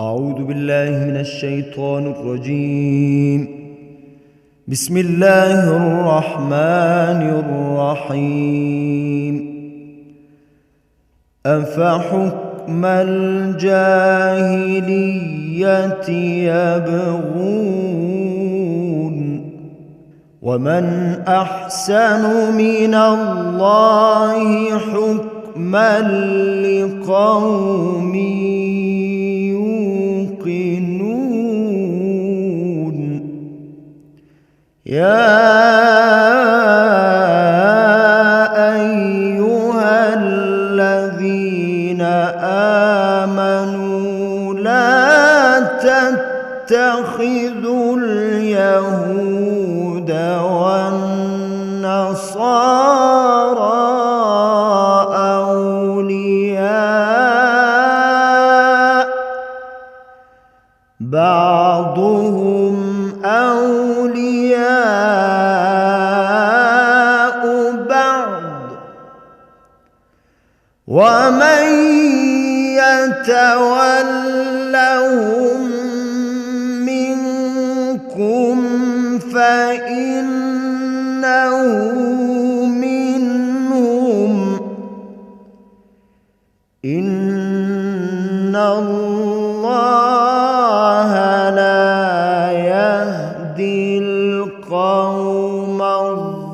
أعوذ بالله من الشيطان الرجيم. بسم الله الرحمن الرحيم. أفحكم الجاهلية يبغون ومن أحسن من الله حكما لقوم يوقنون. يا أيها الذين آمنوا لا تتخذوا اليهود والنصارى أولياء بعضهم أولياء بعض ومن يتولهم منكم فإنه منهم إن الله لا يهدي القوم الظالمين.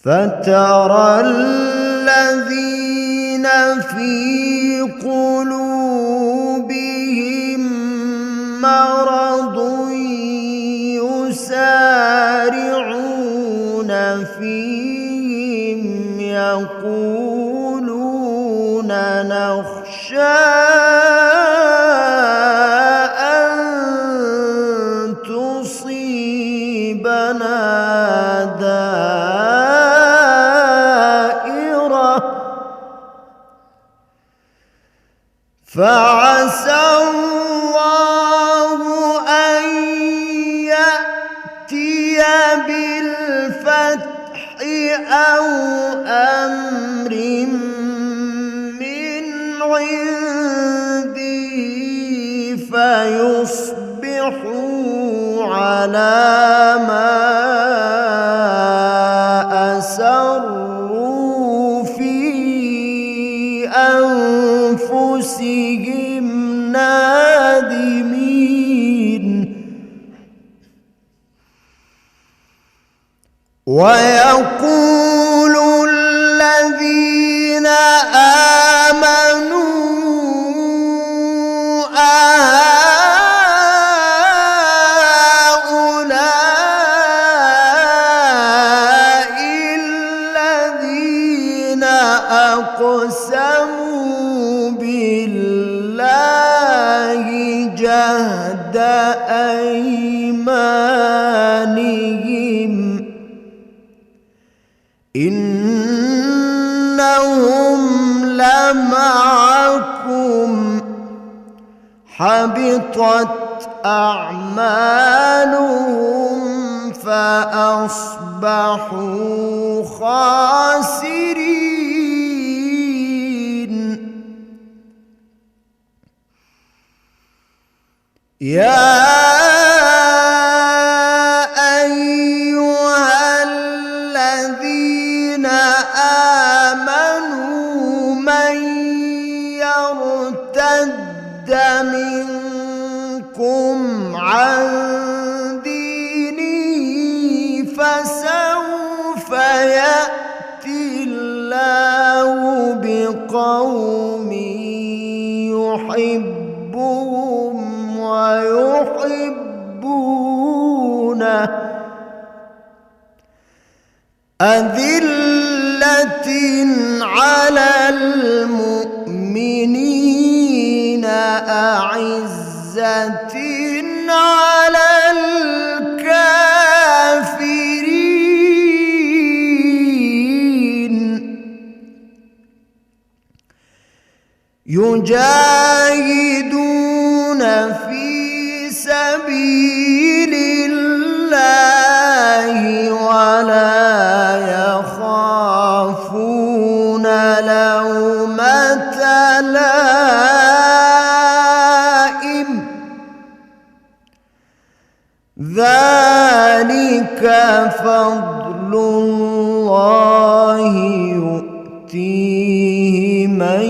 فترى الذين في قلوبهم مرض يسارعون فيهم يقولون نخشى أن تصيبنا دائرة فعسى الله أن يأتي بالفتح أو أمر من عنده فيصبحوا على ما أسروا في أنفسهم نادمين. ويقول الذين آمنوا أهؤلاء الذين أقسموا بالله جهد أيمانهم إنهم لمعكم حبطت أعمالهم فأصبحوا خاسرين. يا أيها الذين آمنوا من يرتد منكم عن دينه فسوف يأتي الله بقوم يحبهم ويحبونه أذلة على المؤمنين أعزة على الكافرين يجاهدون في سبيل الله ولا يخافون يخافون لومة لائم ذلك فضل الله يؤتيه من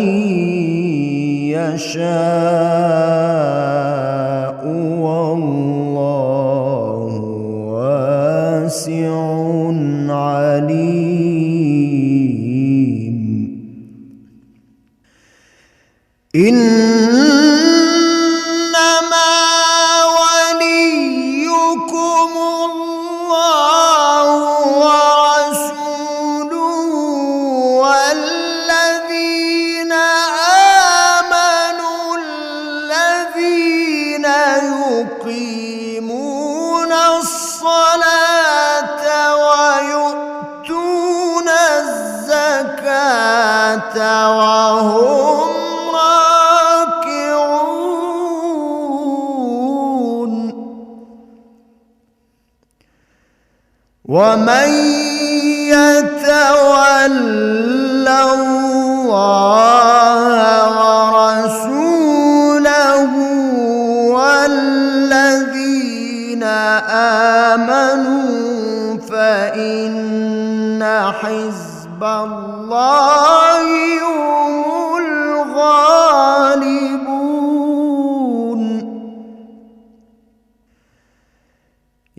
يشاء والله واسع عليم إنما وليكم الله ورسوله والذين آمنوا الذين يقيمون الصلاة ويؤتون الزكاة وهم راكعون ومن يتول الله ورسوله والذين آمنوا فإن حزب الله هم الغالبون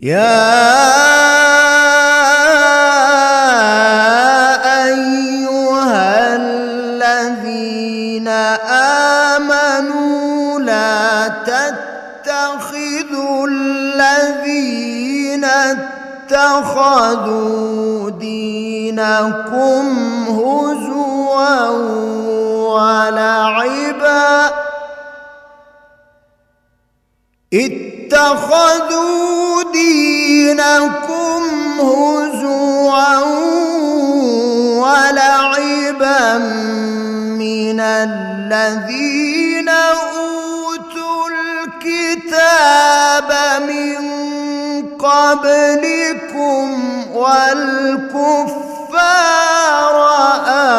يا أيها الذين آمنوا لا تتخذوا الذين اتخذوا دينكم هزوا ولعبا اتخذوا دينكم هزوا ولعبا من الذين أوتوا الكتاب من قبلكم والكفار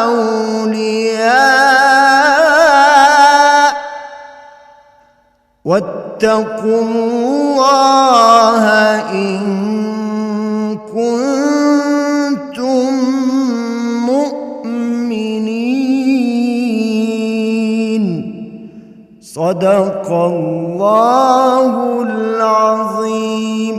أولياء واتقوا الله إن كنتم مؤمنين صدق الله العظيم।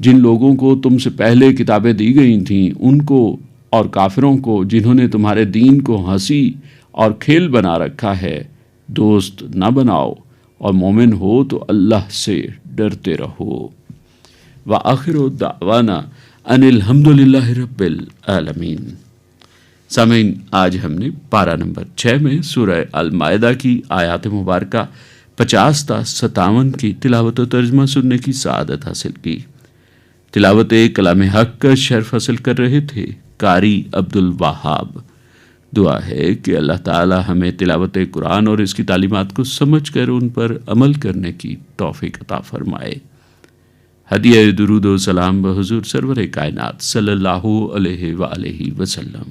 جن لوگوں کو تم سے پہلے کتابیں دی گئی تھیں ان کو اور کافروں کو جنہوں نے تمہارے دین کو ہنسی اور کھیل بنا رکھا ہے دوست نہ بناؤ، اور مومن ہو تو اللہ سے ڈرتے رہو۔ وآخر دعوانا ان الحمد للہ رب العالمین۔ سامعین، آج ہم نے پارہ نمبر 6 میں سورہ المائدہ کی آیات مبارکہ 50 تا 57 کی تلاوت و ترجمہ سننے کی سعادت حاصل کی۔ تلاوت کلام حق کا شرف حاصل کر رہے تھے قاری عبد الوہاب۔ دعا ہے کہ اللہ تعالی ہمیں تلاوت قرآن اور اس کی تعلیمات کو سمجھ کر ان پر عمل کرنے کی توفیق عطا فرمائے۔ ہدیہ درود و سلام بحضور سرور کائنات صلی اللہ علیہ وآلہ وسلم۔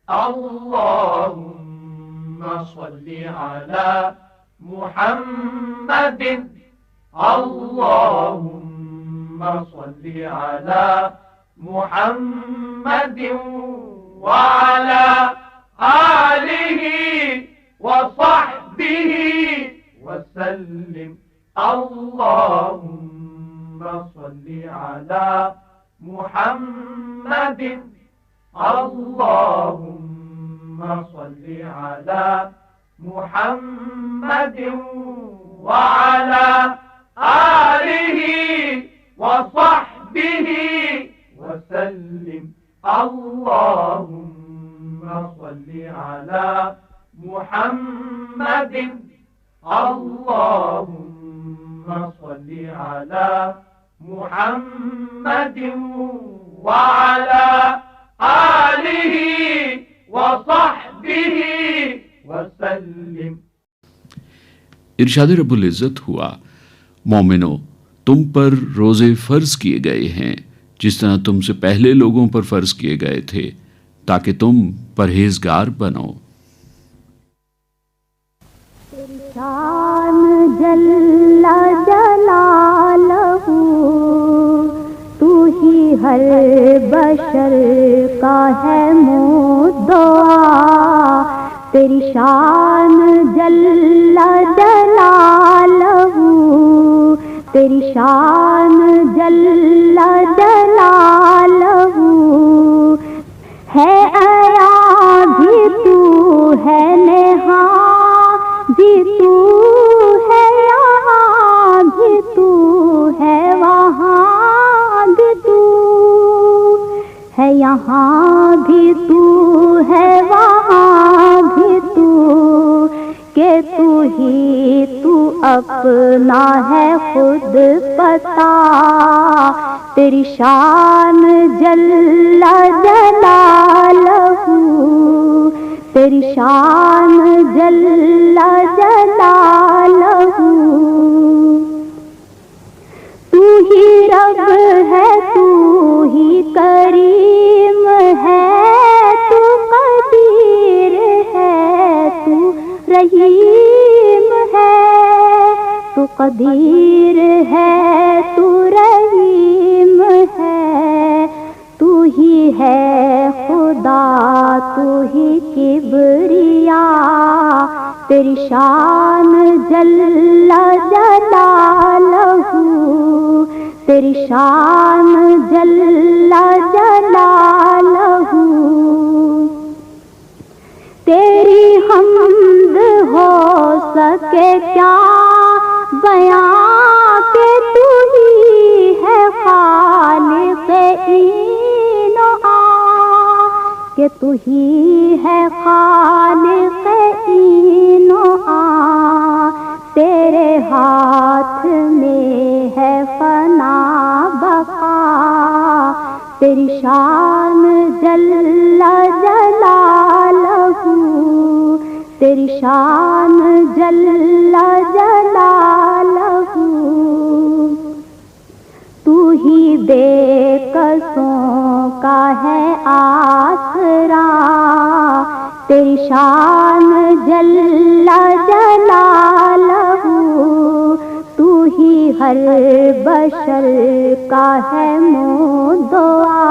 اللهم صل على محمد اللهم صل على محمد وعلى آله وصحبه وسلم اللهم صل على محمد اللهم صل على محمد وعلى آله وصحبه وسلم اللهم صل على محمد اللهم صل على محمد وعلى آلہ وصحبہ وسلم۔ ارشاد رب العزت ہوا، مومنو تم پر روزے فرض کیے گئے ہیں جس طرح تم سے پہلے لوگوں پر فرض کیے گئے تھے تاکہ تم پرہیزگار بنو۔ شان جل جلالہ تو ہی ہر بشر کا ہے مدعا، تیری شان جل جلالہ تیری شان جل جلالہ ہے عیا بھی تو ہے نہاں بھی تو ہے یہاں بھی تو ہے وہاں بھی تو ہے یہاں بھی تو ہے وہاں بھی تو کہ تو ہی تو اپنا ہے خود پتا، تیری شان جل جلالہ تیری شان جل جلالہ تو ہی رب ہے تو ہی کریم ہے تو قدیر ہے تو رحیم ہے تو قدیر ہے تو رحیم ہے، تو ہی ہے خدا تو ہی کبریا، تیری شان جل جلالہ تیری شان جل جلالہ تیری حمد ہو سکے کیا بیاں کہ تو ہی ہے خالق این و آ، کہ تو ہی ہے خالق این و آ، تیرے ہاتھ میں ہے فنا بقا، تیری شان جل جلالہ تیری شان جل جلالہ تو ہی بے کسوں کا ہے آسرا، تیری شان جل جلالہ تو ہی ہر بشر کا ہے مدعا،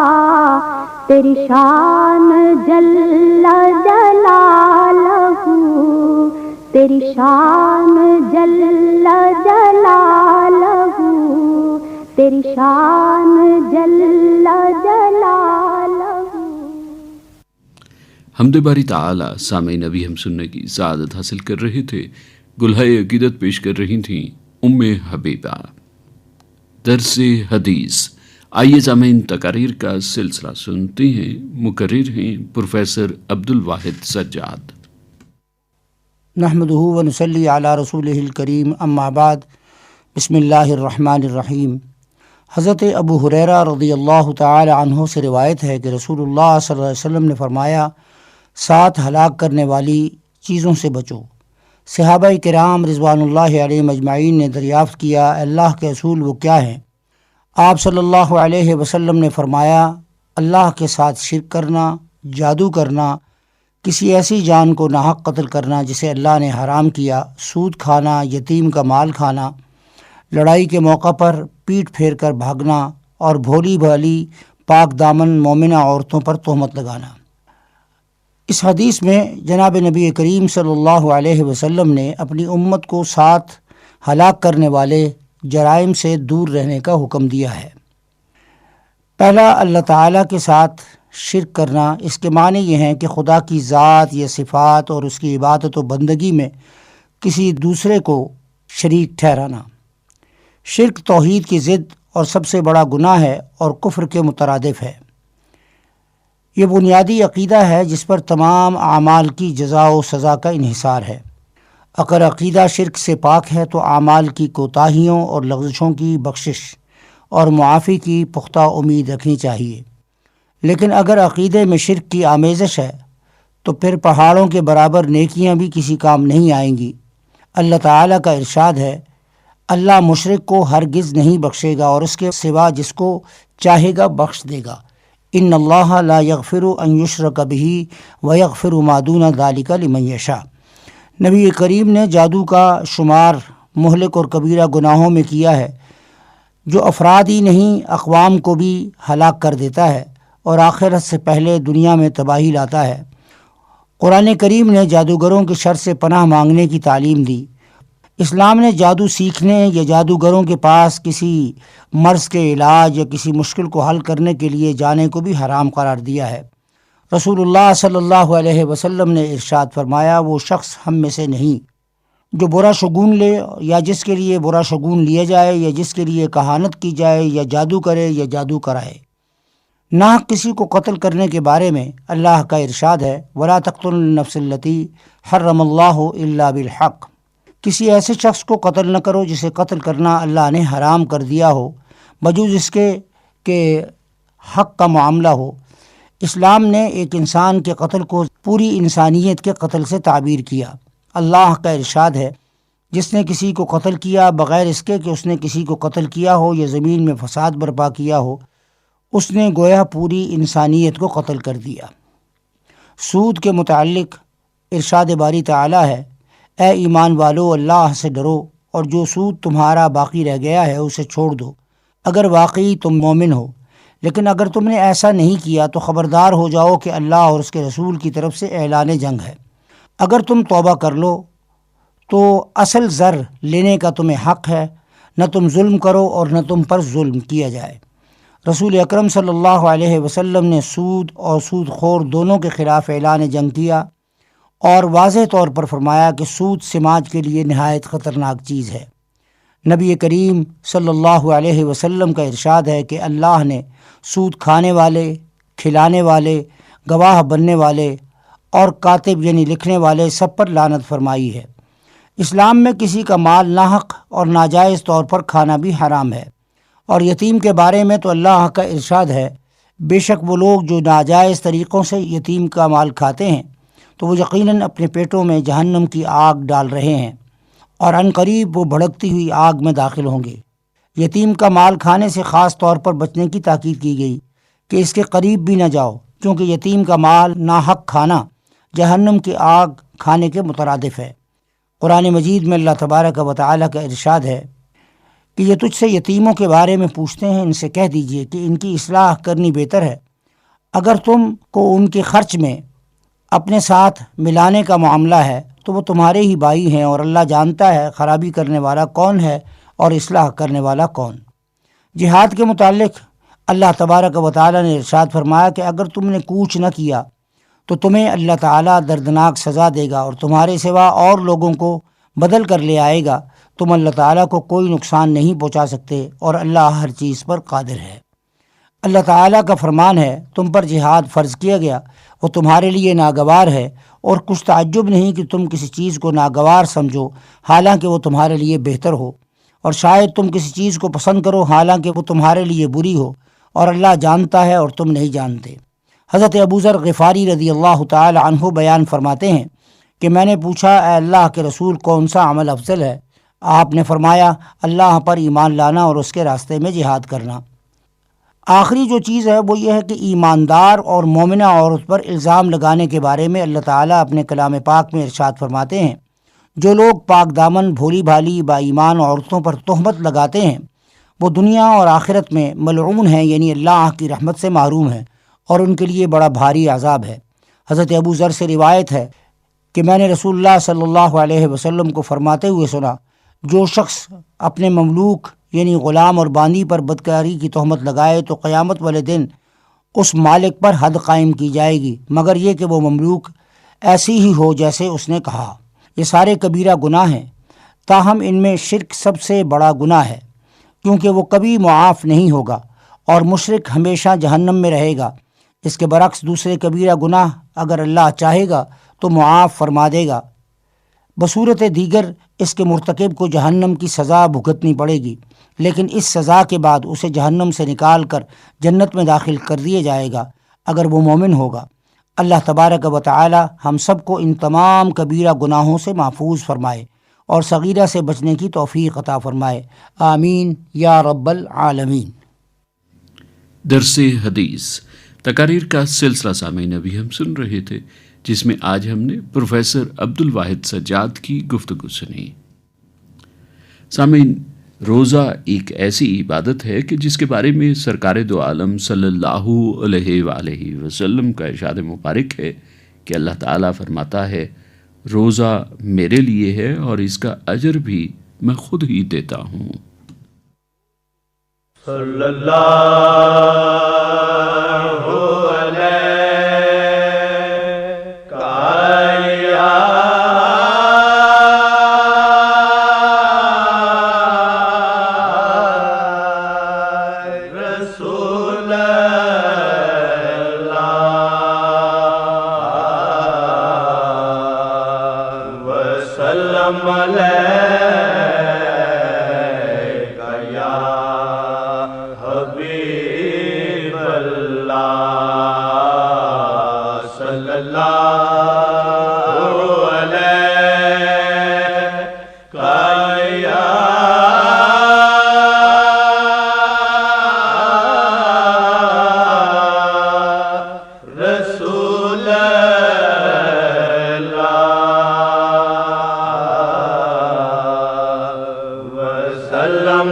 تیری شان جل جلالہ تیری شان جل جلالہ تیری شان جل جلالہ. حمد باری تعالی. سامعین ابھی ہم سننے کی سعادت حاصل کر رہے تھے. گلہائے عقیدت پیش کر رہی تھیں ام حبیبہ. درس حدیث. آئیے سامعین تقاریر کا سلسلہ سنتے ہیں. مقرر ہیں پروفیسر عبد الواحد سجاد. نحمدہ و نصلی علی رسولہ الکریم. اما بعد. بسم اللہ الرحمن الرحیم. حضرت ابو ہریرہ رضی اللہ تعالی عنہ سے روایت ہے کہ رسول اللہ صلی اللہ علیہ وسلم نے فرمایا 7 ہلاک کرنے والی چیزوں سے بچو. صحابہ کرام رضوان اللہ علیہم اجمعین نے دریافت کیا اللہ کے رسول وہ کیا ہیں؟ آپ صلی اللہ علیہ وسلم نے فرمایا اللہ کے ساتھ شرک کرنا، جادو کرنا، کسی ایسی جان کو ناحق قتل کرنا جسے اللہ نے حرام کیا، سود کھانا، یتیم کا مال کھانا، لڑائی کے موقع پر پیٹھ پھیر کر بھاگنا اور بھولی بھالی پاک دامن مومنہ عورتوں پر تہمت لگانا. اس حدیث میں جناب نبی کریم صلی اللہ علیہ وسلم نے اپنی امت کو 7 ہلاک کرنے والے جرائم سے دور رہنے کا حکم دیا ہے. پہلا، اللہ تعالیٰ کے ساتھ شرک کرنا. اس کے معنی یہ ہیں کہ خدا کی ذات یا صفات اور اس کی عبادت و بندگی میں کسی دوسرے کو شریک ٹھہرانا. شرک توحید کی ضد اور سب سے بڑا گناہ ہے اور کفر کے مترادف ہے. یہ بنیادی عقیدہ ہے جس پر تمام اعمال کی جزا و سزا کا انحصار ہے. اگر عقیدہ شرک سے پاک ہے تو اعمال کی کوتاہیوں اور لغزشوں کی بخشش اور معافی کی پختہ امید رکھنی چاہیے. لیکن اگر عقیدے میں شرک کی آمیزش ہے تو پھر پہاڑوں کے برابر نیکیاں بھی کسی کام نہیں آئیں گی. اللہ تعالیٰ کا ارشاد ہے اللہ مشرک کو ہرگز نہیں بخشے گا اور اس کے سوا جس کو چاہے گا بخش دے گا. ان اللہ لا یغفر ان یشرک بہ ویغفر ما دون ذلک لمن یشاء. نبی کریم نے جادو کا شمار مہلک اور کبیرہ گناہوں میں کیا ہے جو افراد ہی نہیں اقوام کو بھی ہلاک کر دیتا ہے اور آخرت سے پہلے دنیا میں تباہی لاتا ہے. قرآن کریم نے جادوگروں کے شر سے پناہ مانگنے کی تعلیم دی. اسلام نے جادو سیکھنے یا جادوگروں کے پاس کسی مرض کے علاج یا کسی مشکل کو حل کرنے کے لیے جانے کو بھی حرام قرار دیا ہے. رسول اللہ صلی اللہ علیہ وسلم نے ارشاد فرمایا وہ شخص ہم میں سے نہیں جو برا شگون لے یا جس کے لیے برا شگون لیا جائے یا جس کے لیے کہانت کی جائے یا جادو کرے یا جادو کرائے. نہ کسی کو قتل کرنے کے بارے میں اللہ کا ارشاد ہے وَلَا تَقْتُلُوا النَّفْسَ الَّتِي حَرَّمَ اللَّهُ إِلَّا بِالْحَقِّ. کسی ایسے شخص کو قتل نہ کرو جسے قتل کرنا اللہ نے حرام کر دیا ہو بجوز اس کے کہ حق کا معاملہ ہو. اسلام نے ایک انسان کے قتل کو پوری انسانیت کے قتل سے تعبیر کیا. اللہ کا ارشاد ہے جس نے کسی کو قتل کیا بغیر اس کے کہ اس نے کسی کو قتل کیا ہو یا زمین میں فساد برپا کیا ہو اس نے گویا پوری انسانیت کو قتل کر دیا. سود کے متعلق ارشاد باری تعالی ہے اے ایمان والو اللہ سے ڈرو اور جو سود تمہارا باقی رہ گیا ہے اسے چھوڑ دو اگر واقعی تم مومن ہو. لیکن اگر تم نے ایسا نہیں کیا تو خبردار ہو جاؤ کہ اللہ اور اس کے رسول کی طرف سے اعلان جنگ ہے. اگر تم توبہ کر لو تو اصل زر لینے کا تمہیں حق ہے، نہ تم ظلم کرو اور نہ تم پر ظلم کیا جائے. رسول اکرم صلی اللہ علیہ وسلم نے سود اور سود خور دونوں کے خلاف اعلان جنگ کیا اور واضح طور پر فرمایا کہ سود سماج کے لیے نہایت خطرناک چیز ہے. نبی کریم صلی اللہ علیہ وسلم کا ارشاد ہے کہ اللہ نے سود کھانے والے، کھلانے والے، گواہ بننے والے اور کاتب یعنی لکھنے والے سب پر لعنت فرمائی ہے. اسلام میں کسی کا مال ناحق اور ناجائز طور پر کھانا بھی حرام ہے. اور یتیم کے بارے میں تو اللہ کا ارشاد ہے بے شک وہ لوگ جو ناجائز طریقوں سے یتیم کا مال کھاتے ہیں تو وہ یقیناً اپنے پیٹوں میں جہنم کی آگ ڈال رہے ہیں اور عنقریب وہ بھڑکتی ہوئی آگ میں داخل ہوں گے. یتیم کا مال کھانے سے خاص طور پر بچنے کی تاکید کی گئی کہ اس کے قریب بھی نہ جاؤ کیونکہ یتیم کا مال ناحق کھانا جہنم کی آگ کھانے کے مترادف ہے. قرآن مجید میں اللہ تبارک و تعالی کا ارشاد ہے کہ یہ تجھ سے یتیموں کے بارے میں پوچھتے ہیں، ان سے کہہ دیجئے کہ ان کی اصلاح کرنی بہتر ہے. اگر تم کو ان کے خرچ میں اپنے ساتھ ملانے کا معاملہ ہے تو وہ تمہارے ہی بھائی ہیں اور اللہ جانتا ہے خرابی کرنے والا کون ہے اور اصلاح کرنے والا کون. جہاد کے متعلق اللہ تبارک و تعالیٰ نے ارشاد فرمایا کہ اگر تم نے کوچ نہ کیا تو تمہیں اللہ تعالیٰ دردناک سزا دے گا اور تمہارے سوا اور لوگوں کو بدل کر لے آئے گا. تم اللہ تعالیٰ کو کوئی نقصان نہیں پہنچا سکتے اور اللہ ہر چیز پر قادر ہے. اللہ تعالیٰ کا فرمان ہے تم پر جہاد فرض کیا گیا، وہ تمہارے لیے ناگوار ہے، اور کچھ تعجب نہیں کہ تم کسی چیز کو ناگوار سمجھو حالانکہ وہ تمہارے لیے بہتر ہو، اور شاید تم کسی چیز کو پسند کرو حالانکہ وہ تمہارے لیے بری ہو، اور اللہ جانتا ہے اور تم نہیں جانتے. حضرت ابو ذر غفاری رضی اللہ تعالی عنہ بیان فرماتے ہیں کہ میں نے پوچھا اے اللہ کے رسول کون سا عمل افضل ہے؟ آپ نے فرمایا اللہ پر ایمان لانا اور اس کے راستے میں جہاد کرنا. آخری جو چیز ہے وہ یہ ہے کہ ایماندار اور مومنہ عورت پر الزام لگانے کے بارے میں اللہ تعالیٰ اپنے کلام پاک میں ارشاد فرماتے ہیں جو لوگ پاک دامن بھولی بھالی با ایمان عورتوں پر تہمت لگاتے ہیں وہ دنیا اور آخرت میں ملعون ہیں، یعنی اللہ کی رحمت سے محروم ہیں، اور ان کے لیے بڑا بھاری عذاب ہے. حضرت ابو ذر سے روایت ہے کہ میں نے رسول اللہ صلی اللہ علیہ وسلم کو فرماتے ہوئے سنا جو شخص اپنے مملوک یعنی غلام اور باندی پر بدکاری کی تہمت لگائے تو قیامت والے دن اس مالک پر حد قائم کی جائے گی مگر یہ کہ وہ مملوک ایسی ہی ہو جیسے اس نے کہا. یہ سارے کبیرہ گناہ ہیں، تاہم ان میں شرک سب سے بڑا گناہ ہے کیونکہ وہ کبھی معاف نہیں ہوگا اور مشرک ہمیشہ جہنم میں رہے گا. اس کے برعکس دوسرے کبیرہ گناہ اگر اللہ چاہے گا تو معاف فرما دے گا. بصورت دیگر اس کے مرتکب کو جہنم کی سزا بھگتنی پڑے گی، لیکن اس سزا کے بعد اسے جہنم سے نکال کر جنت میں داخل کر دیا جائے گا اگر وہ مومن ہوگا. اللہ تبارک و تعالی ہم سب کو ان تمام کبیرہ گناہوں سے محفوظ فرمائے اور صغیرہ سے بچنے کی توفیق عطا فرمائے. آمین یا رب العالمین. درس حدیث تقاریر کا سلسلہ سامعین ابھی ہم سن رہے تھے جس میں آج ہم نے پروفیسر عبد الواحد سجاد کی گفتگو سنی. سامعین، روزہ ایک ایسی عبادت ہے کہ جس کے بارے میں سرکار دو عالم صلی اللہ علیہ وآلہ وسلم کا ارشاد مبارک ہے کہ اللہ تعالیٰ فرماتا ہے روزہ میرے لیے ہے اور اس کا اجر بھی میں خود ہی دیتا ہوں. صلی اللہ علیہ رسول اللہ وسلم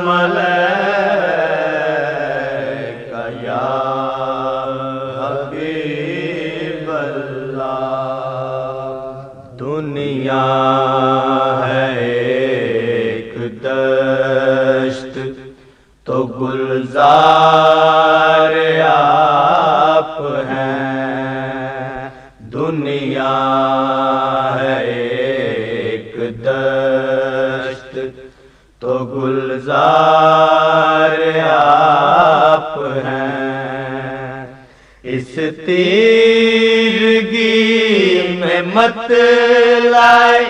دنیا ہے ایک دشت تو گلزار آپ ہیں. دنیا ہے ایک دشت تو گلزار آپ ہیں. اس تیرگی میں مت لائے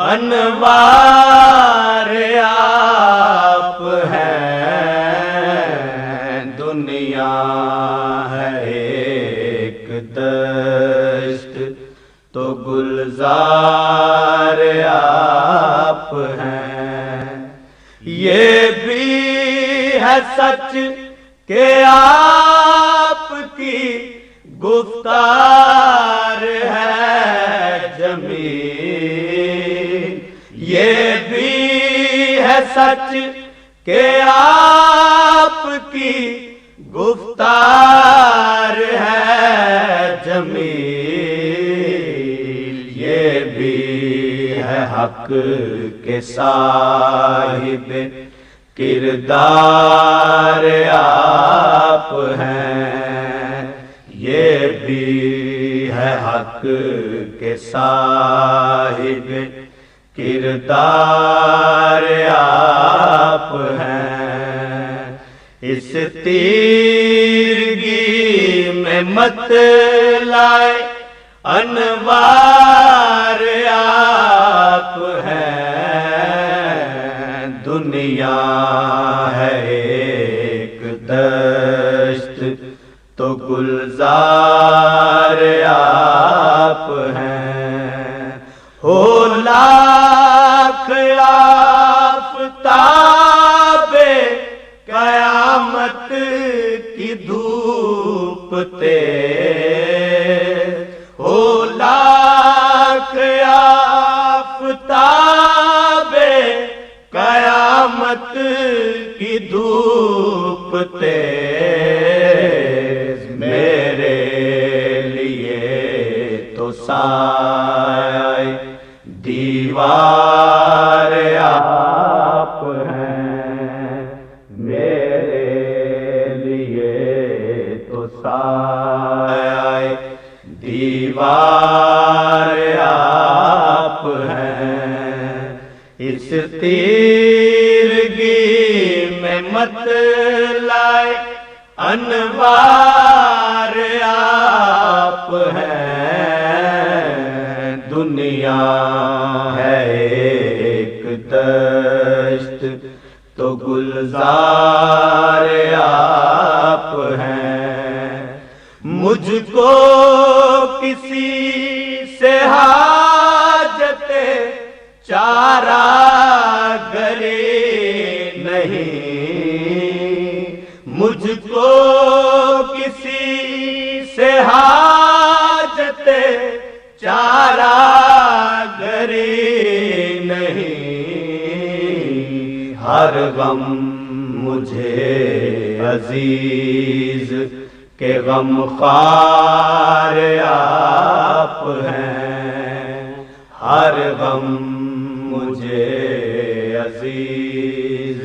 انوار آپ ہیں. دنیا ہے ایک دشت تو گلزار آپ ہیں. یہ بھی ہے سچ کہ آپ کی گفتار ہے جمیل. یہ بھی ہے سچ کہ آپ کی گفتار ہے جمیل. یہ بھی ہے حق کے صاحب کردار آپ ہیں، یہ بھی ہے حق کے صاحب کردار آپ ہیں۔ اس تیرگی میں مت لائے انوار آپ ہیں، دنیا ہے ایک دشت تو گلزار آپ ہیں، ہو لاکھ آفتاب قیامت کی دھوپ تیز، ہو لاکھ آفتاب قیامت کی دھوپ تیز، میرے لیے تو سایہ دیوار آپ ہیں، میرے لیے تو سایہ دیوار آپ ہیں۔ اس تیرگی میں مت لائے انوار آپ ہیں، دنیا ہے ایک دشت تو گلزار آپ ہیں، مجھ کو کسی سے حاجت چارہ گری نہیں، مجھ کو کسی سے حاجت چارہ گری نہیں، ہر غم مجھے عزیز کہ غم خوار آپ ہیں، ہر غم مجھے عزیز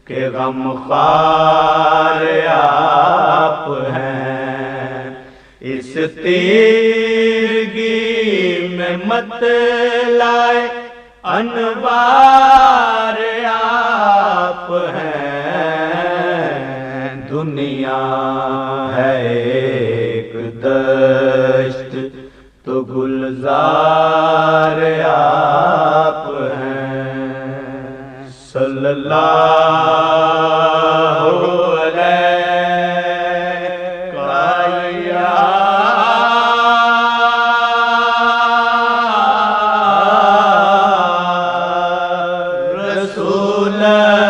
کہ غم خوار آپ ہیں، اس تیرگی میں مت لائے انوار آپ ہیں، دنیا ہے ایک دشت تو گلزار آپ ہیں، صلی اللہ علیہ رسول اللہ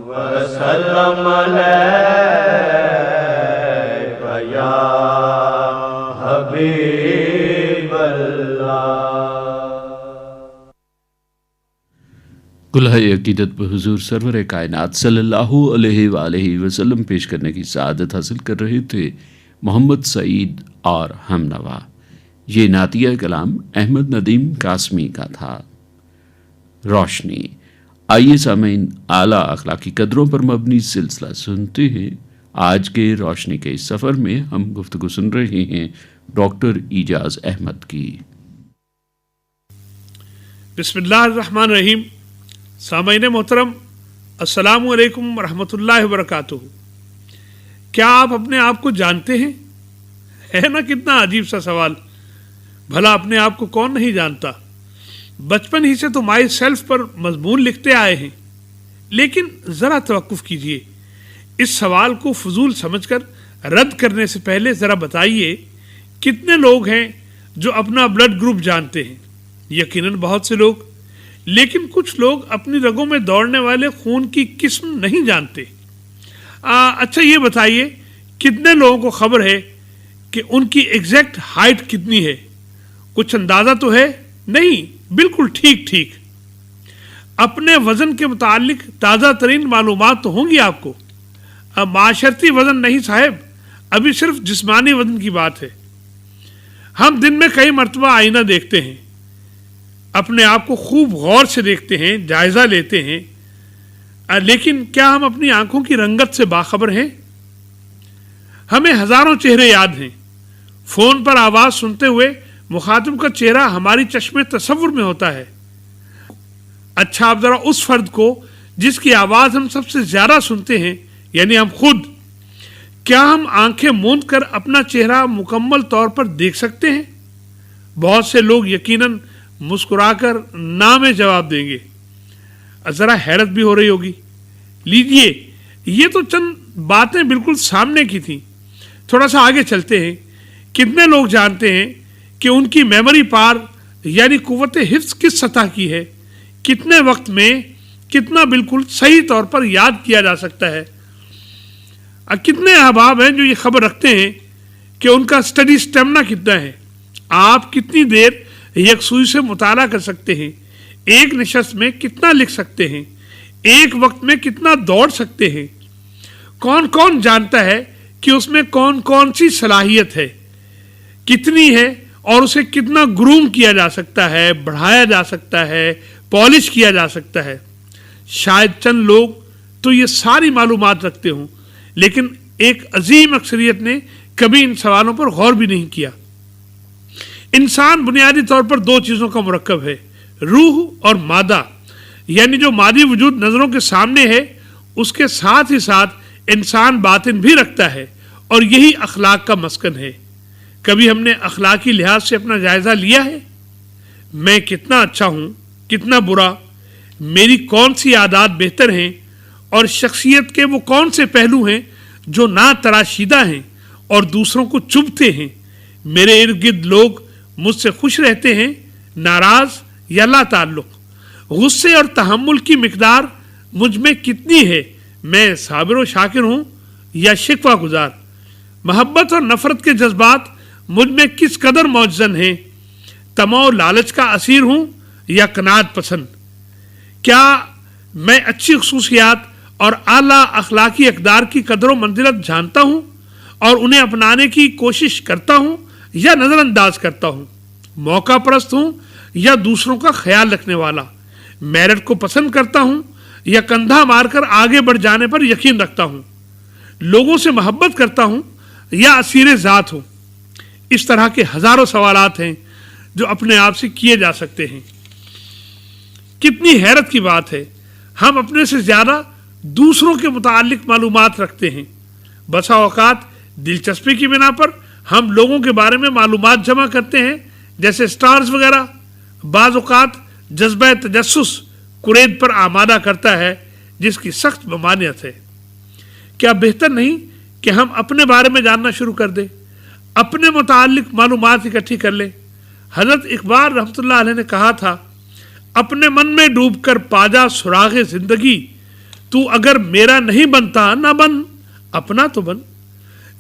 وسلم علیہ یا حبیب اللہ۔ کلہۂ عقیدت پر حضور سرور کائنات صلی اللہ علیہ وآلہ وسلم پیش کرنے کی سعادت حاصل کر رہے تھے محمد سعید اور ہمنوا۔ یہ نعتیہ کلام احمد ندیم قاسمی کا تھا۔ روشنی، آئیے سامعین اعلیٰ اخلاقی قدروں پر مبنی سلسلہ سنتے ہیں۔ آج کے روشنی کے اس سفر میں ہم گفتگو سن رہے ہیں ڈاکٹر ایجاز احمد کی۔ بسم اللہ الرحمن الرحیم۔ سامعین محترم، السلام علیکم ورحمۃ اللہ وبرکاتہ۔ کیا آپ اپنے آپ کو جانتے ہیں؟ ہے نا کتنا عجیب سا سوال۔ بھلا اپنے آپ کو کون نہیں جانتا؟ بچپن ہی سے تو مائی سیلف پر مضمون لکھتے آئے ہیں، لیکن ذرا توقف کیجئے، اس سوال کو فضول سمجھ کر رد کرنے سے پہلے ذرا بتائیے کتنے لوگ ہیں جو اپنا بلڈ گروپ جانتے ہیں؟ یقیناً بہت سے لوگ، لیکن کچھ لوگ اپنی رگوں میں دوڑنے والے خون کی قسم نہیں جانتے۔ اچھا یہ بتائیے کتنے لوگوں کو خبر ہے کہ ان کی ایگزیکٹ ہائٹ کتنی ہے؟ کچھ اندازہ تو ہے؟ نہیں، بالکل ٹھیک ٹھیک۔ اپنے وزن کے متعلق تازہ ترین معلومات تو ہوں گی آپ کو۔ معاشرتی وزن نہیں صاحب، ابھی صرف جسمانی وزن کی بات ہے۔ ہم دن میں کئی مرتبہ آئینہ دیکھتے ہیں، اپنے آپ کو خوب غور سے دیکھتے ہیں، جائزہ لیتے ہیں، لیکن کیا ہم اپنی آنکھوں کی رنگت سے باخبر ہیں؟ ہمیں ہزاروں چہرے یاد ہیں، فون پر آواز سنتے ہوئے مخاطب کا چہرہ ہماری چشمے تصور میں ہوتا ہے۔ اچھا، آپ ذرا اس فرد کو جس کی آواز ہم سب سے زیادہ سنتے ہیں، یعنی ہم خود، کیا ہم آنکھیں موند کر اپنا چہرہ مکمل طور پر دیکھ سکتے ہیں؟ بہت سے لوگ یقیناً مسکرا کر نہ میں جواب دیں گے۔ ذرا حیرت بھی ہو رہی ہوگی، لیجئے یہ تو چند باتیں بالکل سامنے کی تھیں، تھوڑا سا آگے چلتے ہیں۔ کتنے لوگ جانتے ہیں کہ ان کی میموری پار یعنی قوت حفظ کس سطح کی ہے؟ کتنے وقت میں کتنا بالکل صحیح طور پر یاد کیا جا سکتا ہے؟ کتنے احباب ہیں جو یہ خبر رکھتے ہیں کہ ان کا اسٹڈی اسٹیمنا کتنا ہے؟ آپ کتنی دیر یکسوئی سے مطالعہ کر سکتے ہیں؟ ایک نشست میں کتنا لکھ سکتے ہیں؟ ایک وقت میں کتنا دوڑ سکتے ہیں؟ کون کون جانتا ہے کہ اس میں کون کون سی صلاحیت ہے، کتنی ہے، اور اسے کتنا گروم کیا جا سکتا ہے، بڑھایا جا سکتا ہے، پالش کیا جا سکتا ہے؟ شاید چند لوگ تو یہ ساری معلومات رکھتے ہوں، لیکن ایک عظیم اکثریت نے کبھی ان سوالوں پر غور بھی نہیں کیا۔ انسان بنیادی طور پر دو چیزوں کا مرکب ہے، روح اور مادہ، یعنی جو مادی وجود نظروں کے سامنے ہے اس کے ساتھ ہی ساتھ انسان باطن بھی رکھتا ہے، اور یہی اخلاق کا مسکن ہے۔ کبھی ہم نے اخلاقی لحاظ سے اپنا جائزہ لیا ہے؟ میں کتنا اچھا ہوں، کتنا برا، میری کون سی عادات بہتر ہیں، اور شخصیت کے وہ کون سے پہلو ہیں جو نا تراشیدہ ہیں اور دوسروں کو چبھتے ہیں؟ میرے ارد گرد لوگ مجھ سے خوش رہتے ہیں، ناراض یا لا تعلق؟ غصے اور تحمل کی مقدار مجھ میں کتنی ہے؟ میں صابر و شاکر ہوں یا شکوہ گزار؟ محبت اور نفرت کے جذبات مجھ میں کس قدر موجزن ہیں؟ طمع و لالچ کا اسیر ہوں یا قناعت پسند؟ کیا میں اچھی خصوصیات اور اعلیٰ اخلاقی اقدار کی قدر و منزلت جانتا ہوں اور انہیں اپنانے کی کوشش کرتا ہوں یا نظر انداز کرتا ہوں؟ موقع پرست ہوں یا دوسروں کا خیال رکھنے والا؟ میرٹ کو پسند کرتا ہوں یا کندھا مار کر آگے بڑھ جانے پر یقین رکھتا ہوں؟ لوگوں سے محبت کرتا ہوں یا اسیر ذات ہوں؟ اس طرح کے ہزاروں سوالات ہیں جو اپنے آپ سے کیے جا سکتے ہیں۔ کتنی حیرت کی بات ہے، ہم اپنے سے زیادہ دوسروں کے متعلق معلومات رکھتے ہیں۔ بسا اوقات دلچسپی کی بنا پر ہم لوگوں کے بارے میں معلومات جمع کرتے ہیں، جیسے سٹارز وغیرہ۔ بعض اوقات جذبہ تجسس قرید پر آمادہ کرتا ہے جس کی سخت ممانعت ہے۔ کیا بہتر نہیں کہ ہم اپنے بارے میں جاننا شروع کر دیں، اپنے متعلق معلومات اکٹھی کر لیں؟ حضرت اقبال رحمۃ اللہ علیہ نے کہا تھا، اپنے من میں ڈوب کر پاجا سراغ زندگی، تو اگر میرا نہیں بنتا نہ بن، اپنا تو بن۔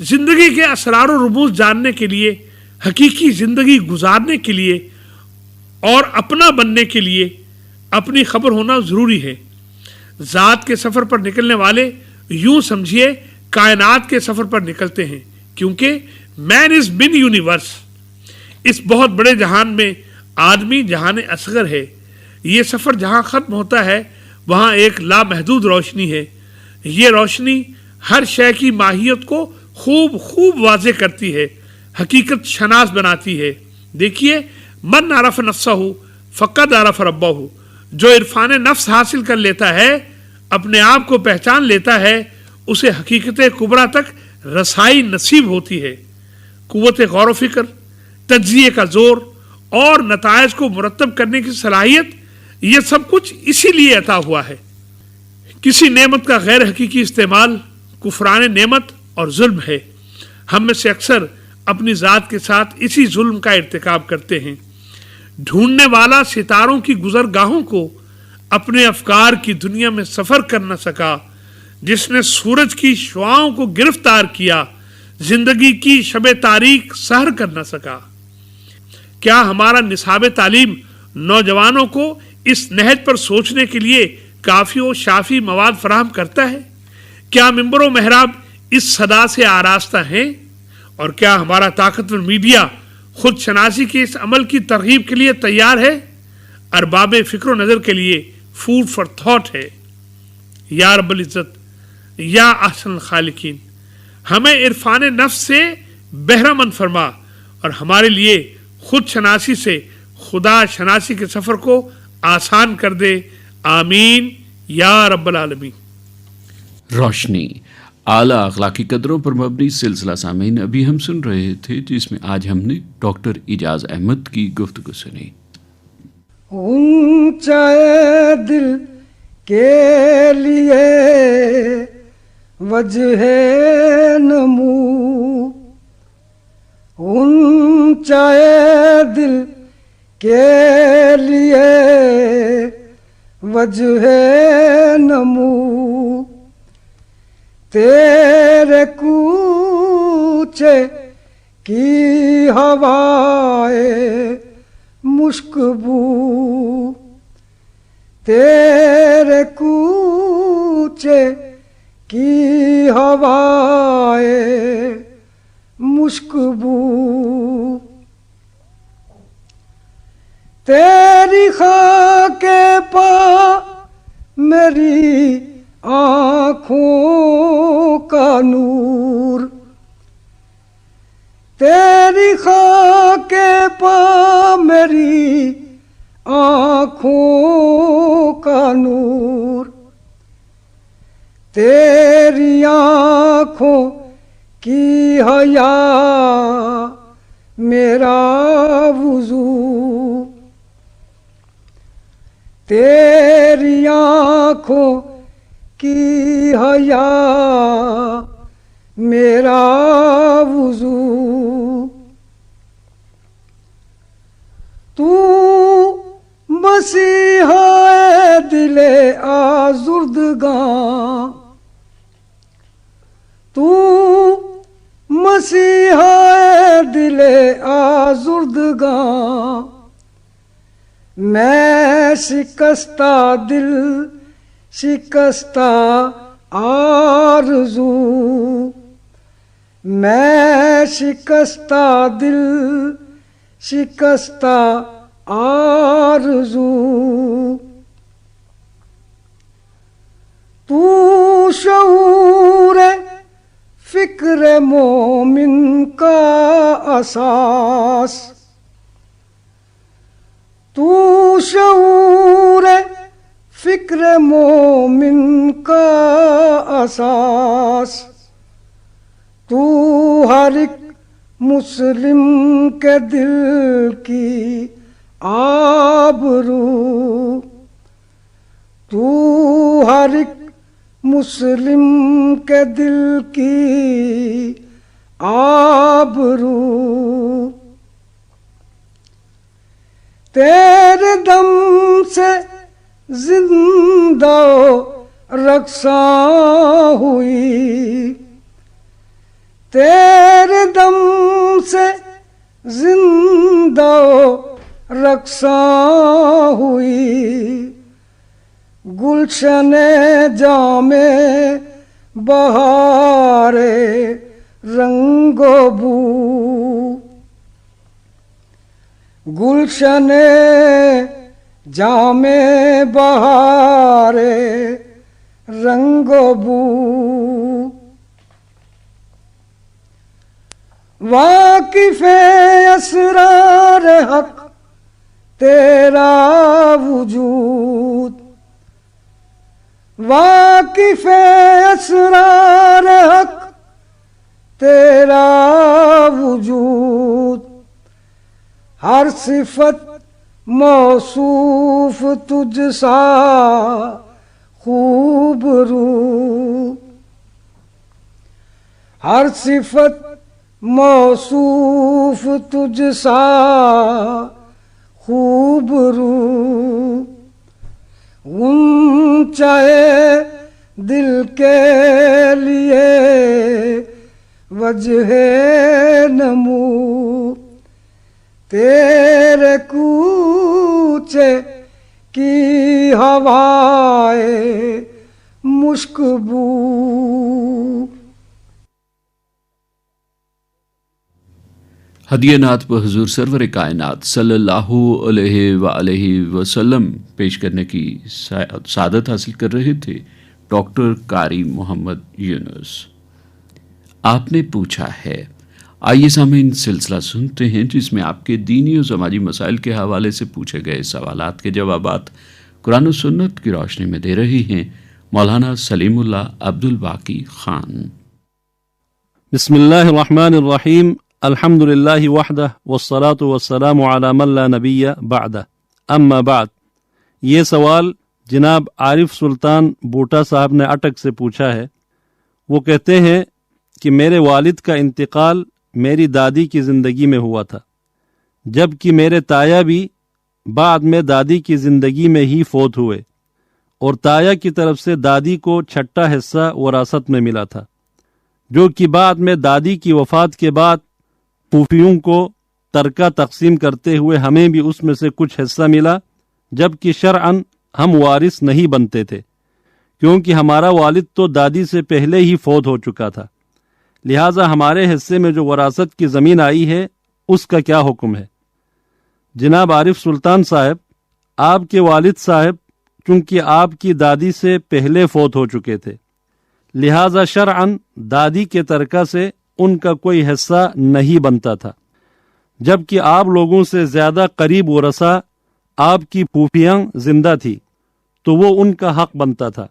زندگی کے اسرار و رموز جاننے کے لیے، حقیقی زندگی گزارنے کے لیے اور اپنا بننے کے لیے اپنی خبر ہونا ضروری ہے۔ ذات کے سفر پر نکلنے والے یوں سمجھیے کائنات کے سفر پر نکلتے ہیں، کیونکہ مین از بن یونیورس۔ اس بہت بڑے جہان میں آدمی جہان اصغر ہے۔ یہ سفر جہاں ختم ہوتا ہے وہاں ایک لامحدود روشنی ہے۔ یہ روشنی ہر شے کی ماہیت کو خوب واضح کرتی ہے، حقیقت شناس بناتی ہے۔ دیکھیے، من عرف نفسہ فقد عرف ربہ، جو عرفان نفس حاصل کر لیتا ہے، اپنے آپ کو پہچان لیتا ہے، اسے حقیقت کبریٰ تک رسائی نصیب ہوتی ہے۔ قوت غور و فکر، تجزیے کا زور اور نتائج کو مرتب کرنے کی صلاحیت، یہ سب کچھ اسی لیے عطا ہوا ہے۔ کسی نعمت کا غیر حقیقی استعمال کفران نعمت اور ظلم ہے۔ ہم میں سے اکثر اپنی ذات کے ساتھ اسی ظلم کا ارتکاب کرتے ہیں۔ ڈھونڈنے والا ستاروں کی گزرگاہوں کو اپنے افکار کی دنیا میں سفر کر نہ سکا، جس نے سورج کی شعاؤں کو گرفتار کیا، زندگی کی شب تاریک سحر کر نہ سکا۔ کیا ہمارا نصاب تعلیم نوجوانوں کو اس نہج پر سوچنے کے لیے کافی و شافی مواد فراہم کرتا ہے؟ کیا ممبر و محراب اس صدا سے آراستہ ہیں؟ اور کیا ہمارا طاقتور میڈیا خود شناسی کے اس عمل کی ترغیب کے لیے تیار ہے؟ ارباب فکر و نظر کے لیے فوڈ فار تھاٹ ہے۔ یا رب العزت، یا احسن الخالقین، ہمیں عرفان نفس سے بہرہ مند فرما اور ہمارے لیے خود شناسی سے خدا شناسی کے سفر کو آسان کر دے، آمین یا رب العالمین۔ روشنی، اعلیٰ اخلاقی قدروں پر مبنی سلسلہ سامعین ابھی ہم سن رہے تھے، جس میں آج ہم نے ڈاکٹر اعجاز احمد کی گفتگو سنی۔ اونچا دل کے لیے وجہ نمو، اونچا دل کے لیے وجہ نمو، تیرے کوچے کی ہوائے مشک بو، تیرے کوچے کی ہوائے مشک بو، تیری خاک پا میری آنکھوں کا نور، تیری خاک پا میری آنکھوں کا نور، تیری آنکھوں کی حیا میرا وضو، تیری آنکھوں کی حیا میرا وضو، تو مسیحا دل آزردگاں، تو مسیحا دل آزردگاں، میں شکستہ دل شکستہ آرزو، میں شکستہ دل شکستہ آرزو، تو شعور فکر مومن کا اساس، تو شعور فکر مومن کا اساس، تو ہر ایک مسلم کے دل کی آبرو، تو ہر ایک مسلم کے دل کی آبرو، تیرے دم سے زندہ رقصاں ہوئی، تیرے دم سے زندہ رقصاں ہوئی، گلشن جام بہار رنگ و بو، گلشن جام بہار رنگ و بو، واقف اسرار حق تیرا وجود، واقف اسرار حق تیرا وجود، ہر صفت موصوف تجھ سا خوب رو، ہر صفت موصوف تجھ سا خوب رو، اونچا دل کے لیے وجہ نمو، تیرے کوچے کی ہوائے مشک بو۔ ہدیہ نعت پر حضور سرور کائنات صلی اللہ علیہ وآلہ وسلم پیش کرنے کی سعادت حاصل کر رہے تھے ڈاکٹر قاری محمد یونس۔ آپ نے پوچھا ہے، آئیے سامعین سلسلہ سنتے ہیں جس میں آپ کے دینی و سماجی مسائل کے حوالے سے پوچھے گئے سوالات کے جوابات قرآن و سنت کی روشنی میں دے رہی ہیں مولانا سلیم اللہ عبد الباقی خان۔ بسم اللہ الرحمن الرحیم، الحمد للہ وحدہ والصلاة والسلام علی من لا نبی بعدہ، اما بعد۔ یہ سوال جناب عارف سلطان بوٹا صاحب نے اٹک سے پوچھا ہے۔ وہ کہتے ہیں کہ میرے والد کا انتقال میری دادی کی زندگی میں ہوا تھا، جبکہ میرے تایا بھی بعد میں دادی کی زندگی میں ہی فوت ہوئے، اور تایا کی طرف سے دادی کو چھٹا حصہ وراثت میں ملا تھا، جو کہ بعد میں دادی کی وفات کے بعد پھوپھیوں کو ترکہ تقسیم کرتے ہوئے ہمیں بھی اس میں سے کچھ حصہ ملا، جبکہ شرعاً ہم وارث نہیں بنتے تھے، کیونکہ ہمارا والد تو دادی سے پہلے ہی فوت ہو چکا تھا، لہٰذا ہمارے حصے میں جو وراثت کی زمین آئی ہے اس کا کیا حکم ہے؟ جناب عارف سلطان صاحب، آپ کے والد صاحب چونکہ آپ کی دادی سے پہلے فوت ہو چکے تھے، لہٰذا شرعاً دادی کے ترکہ سے ان کا کوئی حصہ نہیں بنتا تھا، جبکہ آپ لوگوں سے زیادہ قریب ورثہ آپ کی پھوپھیاں زندہ تھی تو وہ ان کا حق بنتا تھا۔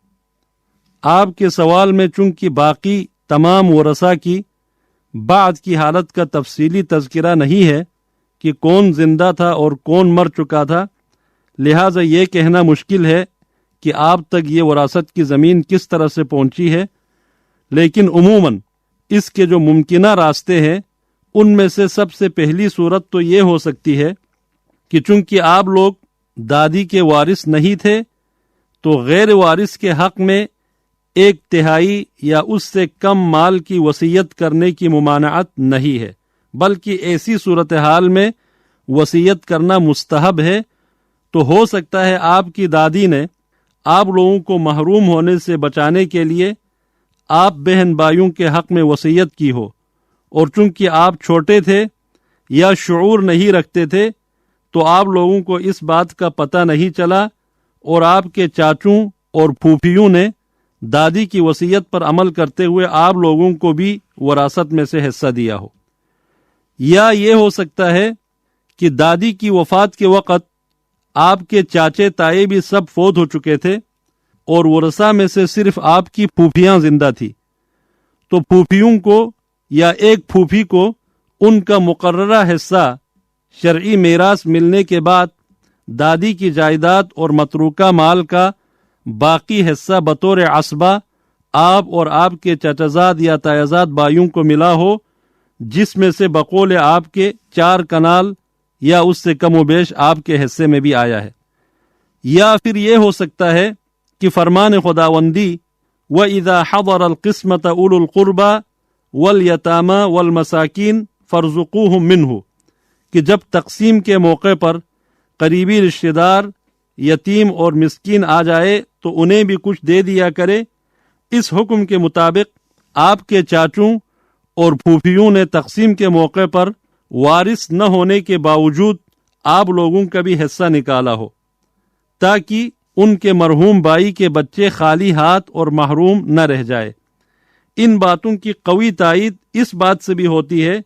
آپ کے سوال میں چونکہ باقی تمام ورثہ کی بعد کی حالت کا تفصیلی تذکرہ نہیں ہے کہ کون زندہ تھا اور کون مر چکا تھا، لہٰذا یہ کہنا مشکل ہے کہ آپ تک یہ وراثت کی زمین کس طرح سے پہنچی ہے، لیکن عموماً اس کے جو ممکنہ راستے ہیں ان میں سے سب سے پہلی صورت تو یہ ہو سکتی ہے کہ چونکہ آپ لوگ دادی کے وارث نہیں تھے تو غیر وارث کے حق میں 1/3 یا اس سے کم مال کی وصیت کرنے کی ممانعت نہیں ہے، بلکہ ایسی صورتحال میں وصیت کرنا مستحب ہے۔ تو ہو سکتا ہے آپ کی دادی نے آپ لوگوں کو محروم ہونے سے بچانے کے لیے آپ بہن بھائیوں کے حق میں وصیت کی ہو، اور چونکہ آپ چھوٹے تھے یا شعور نہیں رکھتے تھے تو آپ لوگوں کو اس بات کا پتہ نہیں چلا، اور آپ کے چاچوں اور پھوپھیوں نے دادی کی وصیت پر عمل کرتے ہوئے آپ لوگوں کو بھی وراثت میں سے حصہ دیا ہو۔ یا یہ ہو سکتا ہے کہ دادی کی وفات کے وقت آپ کے چاچے تائے بھی سب فوت ہو چکے تھے اور ورثہ میں سے صرف آپ کی پھوپھیاں زندہ تھی، تو پھوپھیوں کو یا ایک پھوپھی کو ان کا مقررہ حصہ شرعی میراث ملنے کے بعد دادی کی جائیداد اور متروکہ مال کا باقی حصہ بطور عصبہ آپ اور آپ کے چچازاد یا تایازاد بھائیوں کو ملا ہو، جس میں سے بقول آپ کے 4 کنال یا اس سے کم و بیش آپ کے حصے میں بھی آیا ہے۔ یا پھر یہ ہو سکتا ہے کہ فرمان خداوندی وَإِذَا حَضَرَ الْقِسْمَةَ أُولُو الْقُرْبَى وَالْيَتَامَى وَالْمَسَاكِينَ فَارْزُقُوهُم مِّنْهُ، کہ جب تقسیم کے موقع پر قریبی رشتہ دار یتیم اور مسکین آ جائے تو انہیں بھی کچھ دے دیا کرے۔ اس حکم کے مطابق آپ کے چاچوں اور پھوپھیوں نے تقسیم کے موقع پر وارث نہ ہونے کے باوجود آپ لوگوں کا بھی حصہ نکالا ہو، تاکہ ان کے مرحوم بھائی کے بچے خالی ہاتھ اور محروم نہ رہ جائے۔ ان باتوں کی قوی تائید اس بات سے بھی ہوتی ہے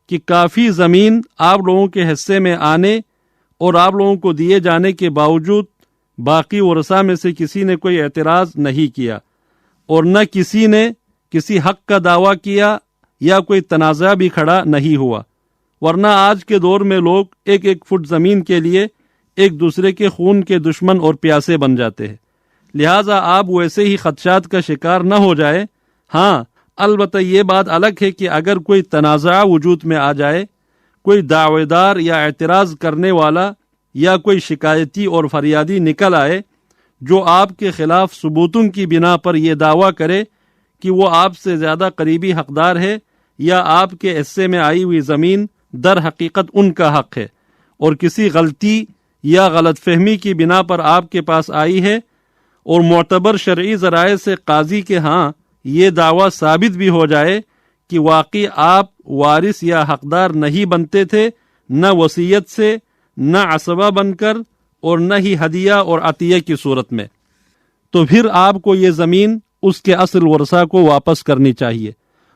کہ کافی زمین آپ لوگوں کے حصے میں آنے اور آپ لوگوں کو دیے جانے کے باوجود باقی ورثہ میں سے کسی نے کوئی اعتراض نہیں کیا، اور نہ کسی نے کسی حق کا دعویٰ کیا یا کوئی تنازع بھی کھڑا نہیں ہوا، ورنہ آج کے دور میں لوگ 1-1 فٹ زمین کے لیے ایک دوسرے کے خون کے دشمن اور پیاسے بن جاتے ہیں۔ لہٰذا آپ ویسے ہی خدشات کا شکار نہ ہو جائے۔ ہاں البتہ یہ بات الگ ہے کہ اگر کوئی تنازع وجود میں آ جائے، کوئی دعوے دار یا اعتراض کرنے والا یا کوئی شکایتی اور فریادی نکل آئے جو آپ کے خلاف ثبوتوں کی بنا پر یہ دعویٰ کرے کہ وہ آپ سے زیادہ قریبی حقدار ہے یا آپ کے حصے میں آئی ہوئی زمین در حقیقت ان کا حق ہے، اور کسی غلطی یا غلط فہمی کی بنا پر آپ کے پاس آئی ہے، اور معتبر شرعی ذرائع سے قاضی کے ہاں یہ دعویٰ ثابت بھی ہو جائے کہ واقعی آپ وارث یا حقدار نہیں بنتے تھے، نہ وصیت سے، نہ عصبہ بن کر، اور نہ ہی ہدیہ اور عطیہ کی صورت میں، تو پھر آپ کو یہ زمین اس کے اصل ورثہ کو واپس کرنی چاہیے،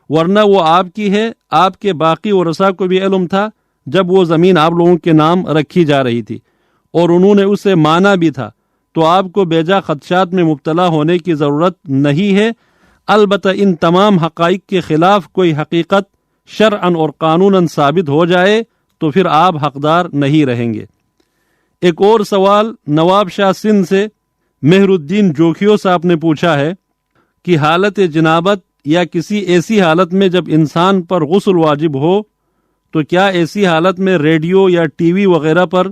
ورنہ وہ آپ کی ہے۔ آپ کے باقی ورثہ کو بھی علم تھا جب وہ زمین آپ لوگوں کے نام رکھی جا رہی تھی، اور انہوں نے اسے مانا بھی تھا، تو آپ کو بیجا خدشات میں مبتلا ہونے کی ضرورت نہیں ہے۔ البتہ ان تمام حقائق کے خلاف کوئی حقیقت شرعاً اور قانوناً ثابت ہو جائے تو پھر آپ حقدار نہیں رہیں گے۔ ایک اور سوال نواب شاہ سندھ سے مہر الدین جوکھیو صاحب نے پوچھا ہے کہ حالت جنابت یا کسی ایسی حالت میں جب انسان پر غسل واجب ہو تو کیا ایسی حالت میں ریڈیو یا ٹی وی وغیرہ پر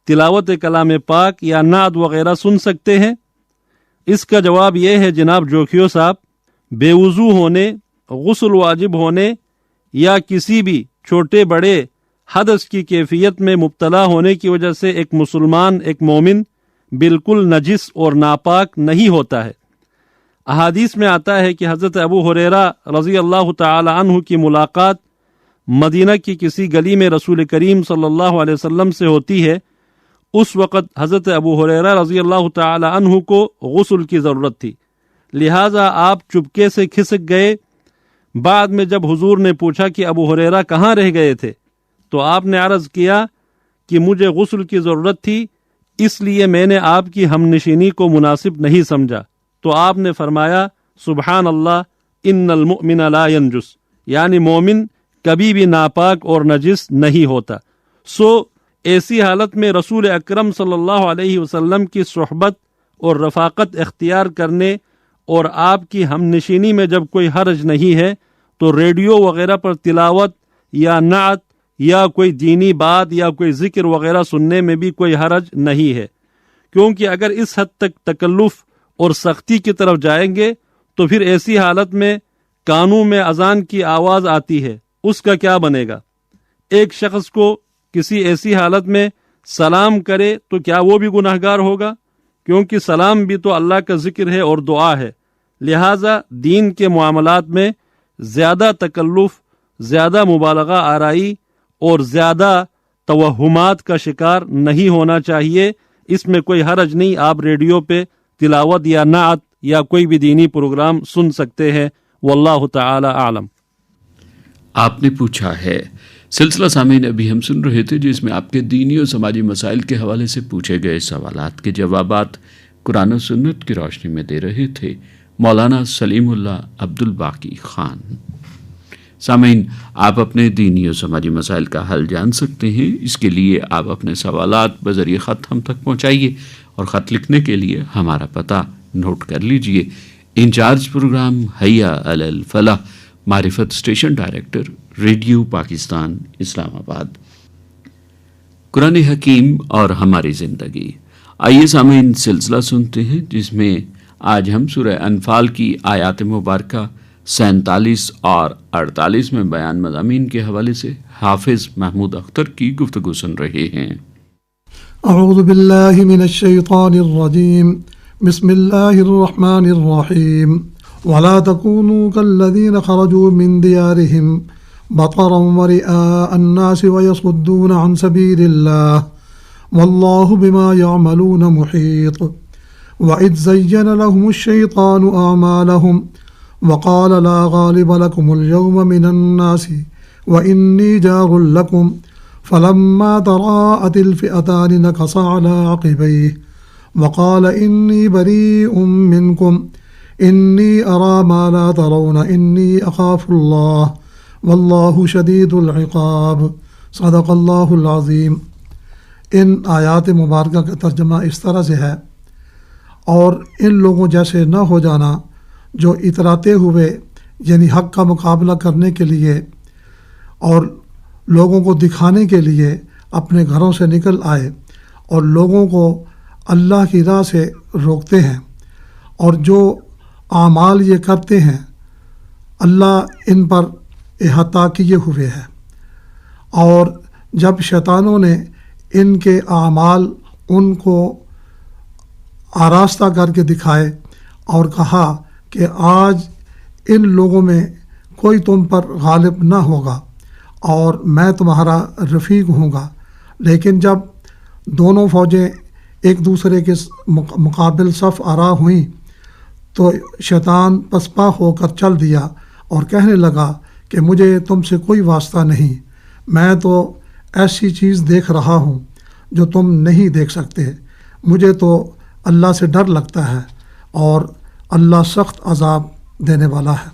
تلاوت کلام پاک یا نعت وغیرہ سن سکتے ہیں؟ اس کا جواب یہ ہے جناب جوکھیو صاحب، بے وضو ہونے، غسل واجب ہونے یا کسی بھی چھوٹے بڑے حدث کی کیفیت میں مبتلا ہونے کی وجہ سے ایک مسلمان، ایک مومن بالکل نجس اور ناپاک نہیں ہوتا ہے۔ احادیث میں آتا ہے کہ حضرت ابو ہریرہ رضی اللہ تعالی عنہ کی ملاقات مدینہ کی کسی گلی میں رسول کریم صلی اللہ علیہ وسلم سے ہوتی ہے۔ اس وقت حضرت ابو ہریرہ رضی اللہ تعالی عنہ کو غسل کی ضرورت تھی، لہٰذا آپ چپکے سے کھسک گئے۔ بعد میں جب حضور نے پوچھا کہ ابو ہریرہ کہاں رہ گئے تھے تو آپ نے عرض کیا کہ مجھے غسل کی ضرورت تھی، اس لیے میں نے آپ کی ہم نشینی کو مناسب نہیں سمجھا، تو آپ نے فرمایا سبحان اللہ ان المؤمن لا ینجس، یعنی مومن کبھی بھی ناپاک اور نجس نہیں ہوتا۔ ایسی حالت میں رسول اکرم صلی اللہ علیہ وسلم کی صحبت اور رفاقت اختیار کرنے اور آپ کی ہم نشینی میں جب کوئی حرج نہیں ہے تو ریڈیو وغیرہ پر تلاوت یا نعت یا کوئی دینی بات یا کوئی ذکر وغیرہ سننے میں بھی کوئی حرج نہیں ہے، کیونکہ اگر اس حد تک تکلف اور سختی کی طرف جائیں گے تو پھر ایسی حالت میں کانوں میں اذان کی آواز آتی ہے، اس کا کیا بنے گا؟ ایک شخص کو کسی ایسی حالت میں سلام کرے تو کیا وہ بھی گناہگار ہوگا؟ کیونکہ سلام بھی تو اللہ کا ذکر ہے اور دعا ہے۔ لہٰذا دین کے معاملات میں زیادہ تکلف، زیادہ مبالغہ آرائی اور زیادہ توہمات کا شکار نہیں ہونا چاہیے۔ اس میں کوئی حرج نہیں، آپ ریڈیو پہ تلاوت یا نعت یا کوئی بھی دینی پروگرام سن سکتے ہیں۔ واللہ تعالی اعلم۔ آپ نے پوچھا ہے سلسلہ سامعین ابھی ہم سن رہے تھے جس میں آپ کے دینی اور سماجی مسائل کے حوالے سے پوچھے گئے سوالات کے جوابات قرآن و سنت کی روشنی میں دے رہے تھے مولانا سلیم اللہ عبد الباقی خان۔ سامعین، آپ اپنے دینی اور سماجی مسائل کا حل جان سکتے ہیں۔ اس کے لیے آپ اپنے سوالات بذریعہ خط ہم تک پہنچائیے، اور خط لکھنے کے لیے ہمارا پتہ نوٹ کر لیجئے۔ انچارج پروگرام حیا علی الفلاح، معرفت اسٹیشن ڈائریکٹر، ریڈیو پاکستان، اسلام آباد۔ قرآن حکیم اور ہماری زندگی۔ آئیے سامعین سلسلہ سنتے ہیں جس میں آج ہم سورہ انفال کی آیات مبارکہ 47 اور 48 میں بیان مضامین کے حوالے سے حافظ محمود اختر کی گفتگو سن رہے ہیں۔ اعوذ باللہ من الشیطان الرجیم، بسم اللہ الرحمن الرحیم۔ ولا تكونوا كالذين خرجوا من ديارهم بطرا ورئاء الناس ويصدون عن سبيل الله والله بما يعملون محيط۔ وإذ زين لهم الشيطان أعمالهم وقال لا غالب لكم اليوم من الناس وإني جار لكم فلما تراءت الفئتان نكص على عقبيه وقال إني بريء منكم إني أرى ما لا ترون إني أخاف الله والله شديد العقاب۔ صدق اللہ العظیم۔ ان آیات مبارکہ کا ترجمہ اس طرح سے ہے، اور ان لوگوں جیسے نہ ہو جانا جو اتراتے ہوئے یعنی حق کا مقابلہ کرنے کے لیے اور لوگوں کو دکھانے کے لیے اپنے گھروں سے نکل آئے اور لوگوں کو اللہ کی راہ سے روکتے ہیں، اور جو اعمال یہ کرتے ہیں اللہ ان پر احاطہ کیے ہوئے ہے۔ اور جب شیطانوں نے ان کے اعمال ان کو آراستہ کر کے دکھائے اور کہا کہ آج ان لوگوں میں کوئی تم پر غالب نہ ہوگا اور میں تمہارا رفیق ہوں گا۔ لیکن جب دونوں فوجیں ایک دوسرے کے مقابل صف آرا ہوئیں تو شیطان پسپا ہو کر چل دیا اور کہنے لگا کہ مجھے تم سے کوئی واسطہ نہیں، میں تو ایسی چیز دیکھ رہا ہوں جو تم نہیں دیکھ سکتے، مجھے تو اللہ سے ڈر لگتا ہے اور اللہ سخت عذاب دینے والا ہے۔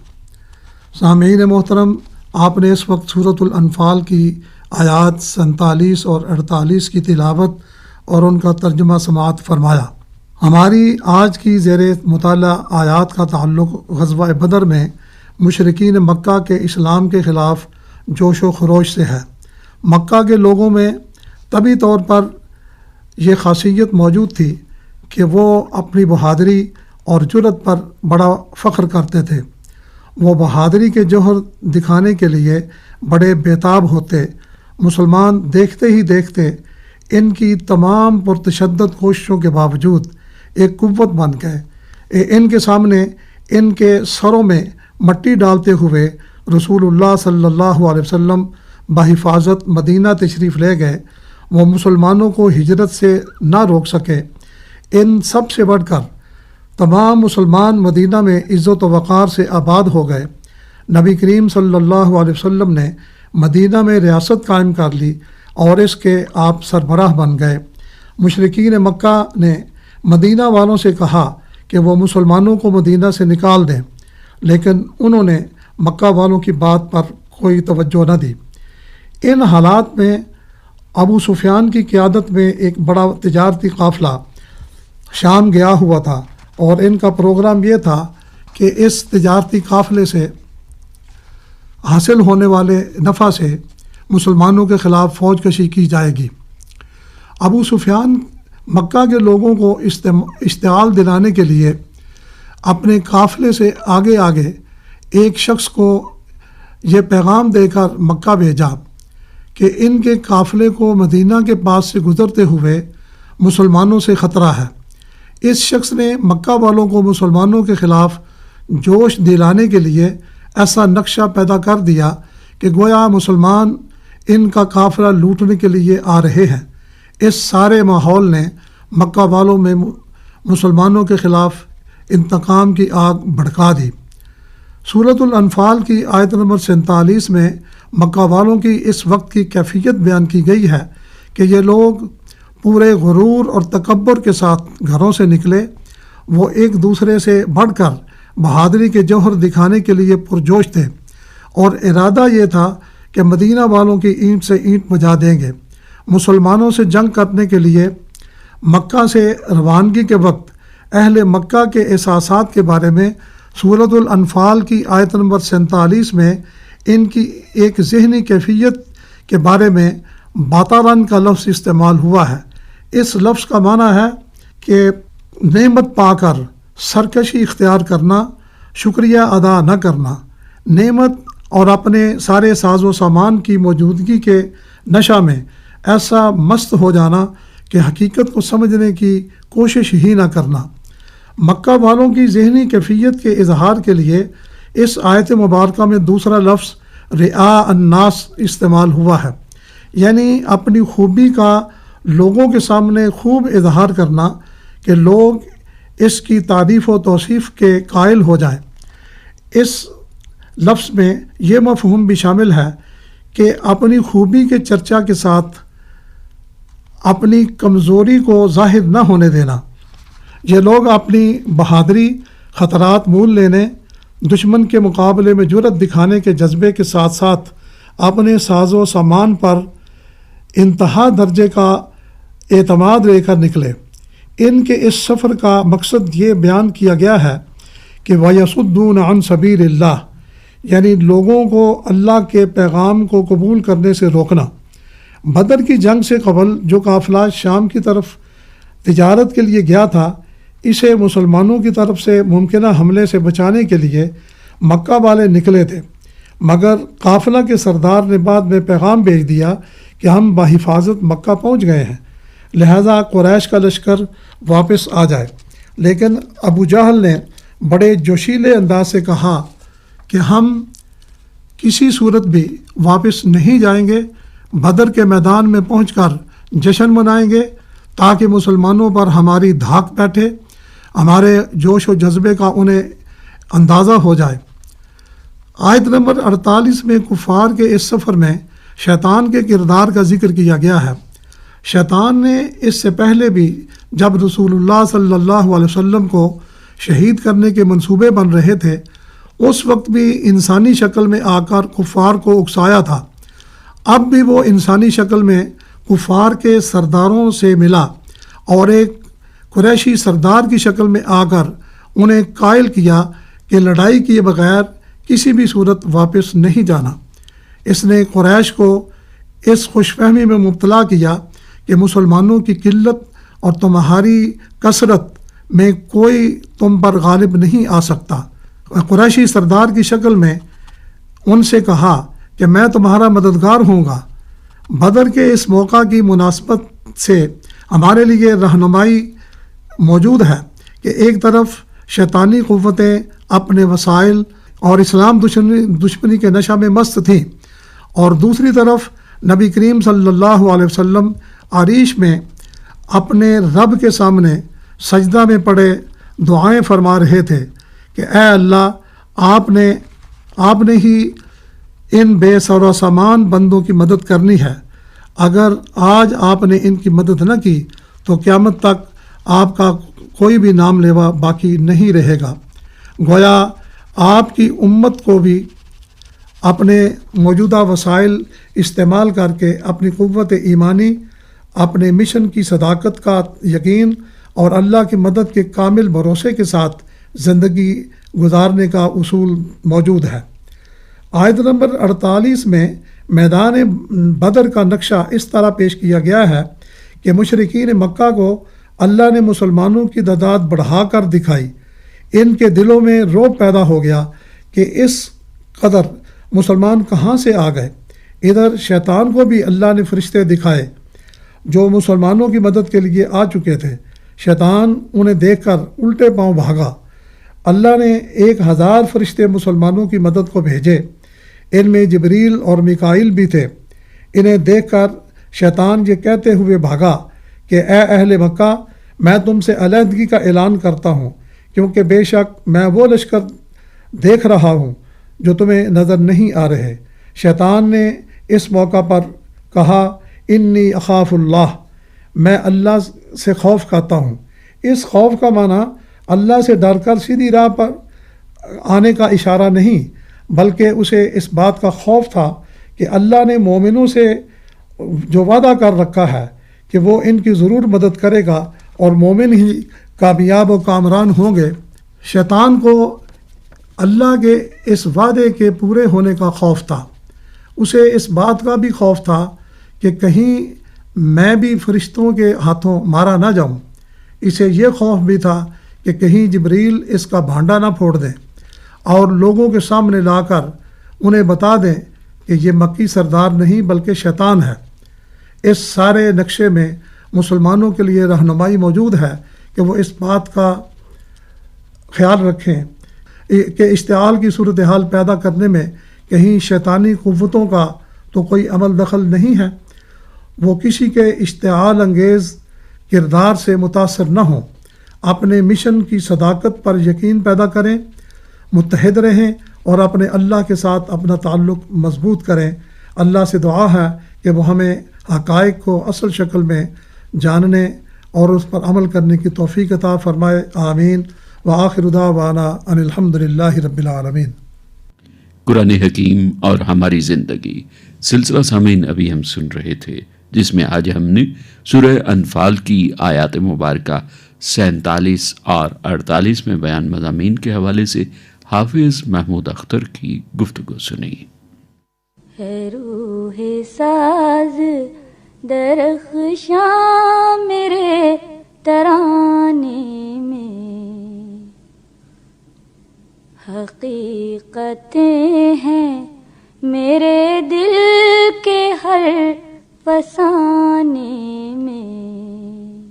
سامعین محترم، آپ نے اس وقت سورۃ الانفال کی آیات 47 اور 48 کی تلاوت اور ان کا ترجمہ سماعت فرمایا۔ ہماری آج کی زیر مطالعہ آیات کا تعلق غزوہ بدر میں مشرکین مکہ کے اسلام کے خلاف جوش و خروش سے ہے۔ مکہ کے لوگوں میں طبعی طور پر یہ خاصیت موجود تھی کہ وہ اپنی بہادری اور جرأت پر بڑا فخر کرتے تھے۔ وہ بہادری کے جوہر دکھانے کے لیے بڑے بیتاب ہوتے۔ مسلمان دیکھتے ہی دیکھتے ان کی تمام پرتشدد کوششوں کے باوجود ایک قوت بن گئے۔ ان کے سامنے ان کے سروں میں مٹی ڈالتے ہوئے رسول اللہ صلی اللہ علیہ وسلم بحفاظت مدینہ تشریف لے گئے۔ وہ مسلمانوں کو ہجرت سے نہ روک سکے۔ ان سب سے بڑھ کر تمام مسلمان مدینہ میں عزت و وقار سے آباد ہو گئے۔ نبی کریم صلی اللہ علیہ وسلم نے مدینہ میں ریاست قائم کر لی اور اس کے آپ سربراہ بن گئے۔ مشرکین مکہ نے مدینہ والوں سے کہا کہ وہ مسلمانوں کو مدینہ سے نکال دیں، لیکن انہوں نے مکہ والوں کی بات پر کوئی توجہ نہ دی۔ ان حالات میں ابو سفیان کی قیادت میں ایک بڑا تجارتی قافلہ شام گیا ہوا تھا اور ان کا پروگرام یہ تھا کہ اس تجارتی قافلے سے حاصل ہونے والے نفع سے مسلمانوں کے خلاف فوج کشی کی جائے گی۔ ابو سفیان مکہ کے لوگوں کو اشتعال دلانے کے لیے اپنے قافلے سے آگے آگے ایک شخص کو یہ پیغام دے کر مکہ بھیجا کہ ان کے قافلے کو مدینہ کے پاس سے گزرتے ہوئے مسلمانوں سے خطرہ ہے۔ اس شخص نے مکہ والوں کو مسلمانوں کے خلاف جوش دلانے کے لیے ایسا نقشہ پیدا کر دیا کہ گویا مسلمان ان کا قافلہ لوٹنے کے لیے آ رہے ہیں۔ اس سارے ماحول نے مکہ والوں میں مسلمانوں کے خلاف انتقام کی آگ بھڑکا دی۔ سورۃ الانفال کی آیت نمبر 47 میں مکہ والوں کی اس وقت کی کیفیت بیان کی گئی ہے کہ یہ لوگ پورے غرور اور تکبر کے ساتھ گھروں سے نکلے۔ وہ ایک دوسرے سے بڑھ کر بہادری کے جوہر دکھانے کے لیے پرجوش تھے اور ارادہ یہ تھا کہ مدینہ والوں کی اینٹ سے اینٹ بجا دیں گے۔ مسلمانوں سے جنگ کرنے کے لیے مکہ سے روانگی کے وقت اہل مکہ کے احساسات کے بارے میں سورۃ الانفال کی آیت نمبر 47 میں ان کی ایک ذہنی کیفیت کے بارے میں باتارن کا لفظ استعمال ہوا ہے۔ اس لفظ کا معنی ہے کہ نعمت پا کر سرکشی اختیار کرنا، شکریہ ادا نہ کرنا، نعمت اور اپنے سارے ساز و سامان کی موجودگی کے نشہ میں ایسا مست ہو جانا کہ حقیقت کو سمجھنے کی کوشش ہی نہ کرنا۔ مکہ والوں کی ذہنی کیفیت کے اظہار کے لیے اس آیت مبارکہ میں دوسرا لفظ رعاء الناس استعمال ہوا ہے، یعنی اپنی خوبی کا لوگوں کے سامنے خوب اظہار کرنا کہ لوگ اس کی تعریف و توصیف کے قائل ہو جائیں۔ اس لفظ میں یہ مفہوم بھی شامل ہے کہ اپنی خوبی کے چرچا کے ساتھ اپنی کمزوری کو ظاہر نہ ہونے دینا۔ یہ لوگ اپنی بہادری، خطرات مول لینے، دشمن کے مقابلے میں جرأت دکھانے کے جذبے کے ساتھ ساتھ اپنے ساز و سامان پر انتہا درجے کا اعتماد لے کر نکلے۔ ان کے اس سفر کا مقصد یہ بیان کیا گیا ہے کہ وَيَصُدُّونَ عَنْ سَبِيلِ اللَّهِ، یعنی لوگوں کو اللہ کے پیغام کو قبول کرنے سے روکنا۔ بدر کی جنگ سے قبل جو قافلہ شام کی طرف تجارت کے لیے گیا تھا، اسے مسلمانوں کی طرف سے ممکنہ حملے سے بچانے کے لیے مکہ والے نکلے تھے، مگر قافلہ کے سردار نے بعد میں پیغام بھیج دیا کہ ہم بحفاظت مکہ پہنچ گئے ہیں، لہذا قریش کا لشکر واپس آ جائے۔ لیکن ابو جہل نے بڑے جوشیلے انداز سے کہا کہ ہم کسی صورت بھی واپس نہیں جائیں گے، بدر کے میدان میں پہنچ کر جشن منائیں گے تاکہ مسلمانوں پر ہماری دھاک بیٹھے، ہمارے جوش و جذبے کا انہیں اندازہ ہو جائے۔ آیت نمبر 48 میں کفار کے اس سفر میں شیطان کے کردار کا ذکر کیا گیا ہے۔ شیطان نے اس سے پہلے بھی جب رسول اللہ صلی اللہ علیہ وسلم کو شہید کرنے کے منصوبے بن رہے تھے، اس وقت بھی انسانی شکل میں آ کر کفار کو اکسایا تھا۔ اب بھی وہ انسانی شکل میں کفار کے سرداروں سے ملا اور ایک قریشی سردار کی شکل میں آ کر انہیں قائل کیا کہ لڑائی کیے بغیر کسی بھی صورت واپس نہیں جانا۔ اس نے قریش کو اس خوش فہمی میں مبتلا کیا کہ مسلمانوں کی قلت اور تمہاری کثرت میں کوئی تم پر غالب نہیں آ سکتا۔ قریشی سردار کی شکل میں ان سے کہا کہ میں تمہارا مددگار ہوں گا۔ بدر کے اس موقع کی مناسبت سے ہمارے لیے رہنمائی موجود ہے کہ ایک طرف شیطانی قوتیں اپنے وسائل اور اسلام دشمنی کے نشہ میں مست تھیں، اور دوسری طرف نبی کریم صلی اللہ علیہ وسلم عریش میں اپنے رب کے سامنے سجدہ میں پڑے دعائیں فرما رہے تھے کہ اے اللہ، آپ نے ہی ان بے سر و سامان بندوں کی مدد کرنی ہے۔ اگر آج آپ نے ان کی مدد نہ کی تو قیامت تک آپ کا کوئی بھی نام لیوا باقی نہیں رہے گا۔ گویا آپ کی امت کو بھی اپنے موجودہ وسائل استعمال کر کے اپنی قوت ایمانی، اپنے مشن کی صداقت کا یقین اور اللہ کی مدد کے کامل بھروسے کے ساتھ زندگی گزارنے کا اصول موجود ہے۔ آیت نمبر 48 میں میدان بدر کا نقشہ اس طرح پیش کیا گیا ہے کہ مشرکین مکہ کو اللہ نے مسلمانوں کی تعداد بڑھا کر دکھائی۔ ان کے دلوں میں رعب پیدا ہو گیا کہ اس قدر مسلمان کہاں سے آ گئے۔ ادھر شیطان کو بھی اللہ نے فرشتے دکھائے جو مسلمانوں کی مدد کے لیے آ چکے تھے۔ شیطان انہیں دیکھ کر الٹے پاؤں بھاگا۔ اللہ نے 1000 فرشتے مسلمانوں کی مدد کو بھیجے، ان میں جبریل اور میکائیل بھی تھے۔ انہیں دیکھ کر شیطان یہ کہتے ہوئے بھاگا کہ اے اہل مکہ، میں تم سے علیحدگی کا اعلان کرتا ہوں، کیونکہ بے شک میں وہ لشکر دیکھ رہا ہوں جو تمہیں نظر نہیں آ رہے۔ شیطان نے اس موقع پر کہا انی اخاف اللہ، میں اللہ سے خوف کھاتا ہوں۔ اس خوف کا معنی اللہ سے ڈر کر سیدھی راہ پر آنے کا اشارہ نہیں، بلکہ اسے اس بات کا خوف تھا کہ اللہ نے مومنوں سے جو وعدہ کر رکھا ہے کہ وہ ان کی ضرور مدد کرے گا اور مومن ہی کامیاب و کامران ہوں گے۔ شیطان کو اللہ کے اس وعدے کے پورے ہونے کا خوف تھا۔ اسے اس بات کا بھی خوف تھا کہ کہیں میں بھی فرشتوں کے ہاتھوں مارا نہ جاؤں۔ اسے یہ خوف بھی تھا کہ کہیں جبریل اس کا بھانڈا نہ پھوڑ دیں اور لوگوں کے سامنے لا کر انہیں بتا دیں کہ یہ مکی سردار نہیں بلکہ شیطان ہے۔ اس سارے نقشے میں مسلمانوں کے لیے رہنمائی موجود ہے کہ وہ اس بات کا خیال رکھیں کہ اشتعال کی صورتحال پیدا کرنے میں کہیں شیطانی قوتوں کا تو کوئی عمل دخل نہیں ہے، وہ کسی کے اشتعال انگیز کردار سے متاثر نہ ہوں، اپنے مشن کی صداقت پر یقین پیدا کریں، متحد رہیں اور اپنے اللہ کے ساتھ اپنا تعلق مضبوط کریں۔ اللہ سے دعا ہے کہ وہ ہمیں حقائق کو اصل شکل میں جاننے اور اس پر عمل کرنے کی توفیق عطا فرمائے، آمین۔ وآخر دعوانا ان الحمد للہ رب العالمین۔ قرآن حکیم اور ہماری زندگی سلسلہ سامعین ابھی ہم سن رہے تھے، جس میں آج ہم نے سورہ انفال کی آیات مبارکہ 47 اور 48 میں بیان مضامین کے حوالے سے حافظ محمود اختر کی گفتگو سنی۔ ہے روح ساز درخشاں میرے ترانے میں، حقیقتیں ہیں میرے دل کے ہر فسانے میں،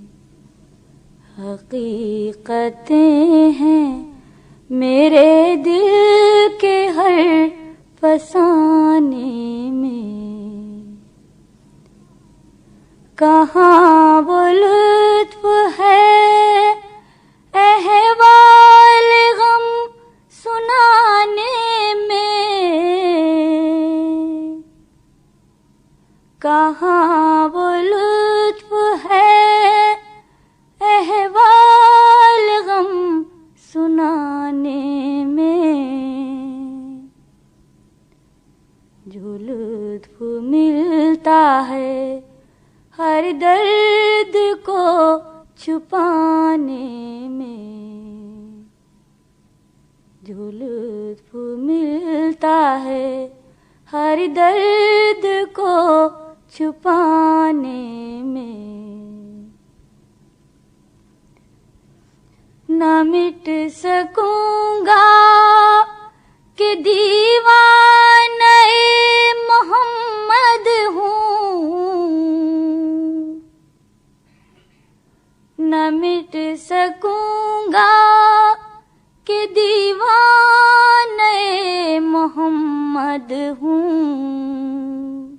حقیقتیں ہیں میرے دل کے ہر فسانے میں، کہاں وہ لطف ہے احوال غم سنانے میں، کہاں وہ لطف ہے احوال غم سنانے میں، جو لطف ملتا ہے ہر درد کو چھپانے میں، جو لطف ملتا ہے ہر درد کو چھپانے میں، نہ مٹ سکوں گا کہ دیوانہ محمد ہوں، نہ مٹ سکوں گا کہ دیوانہ محمد ہوں،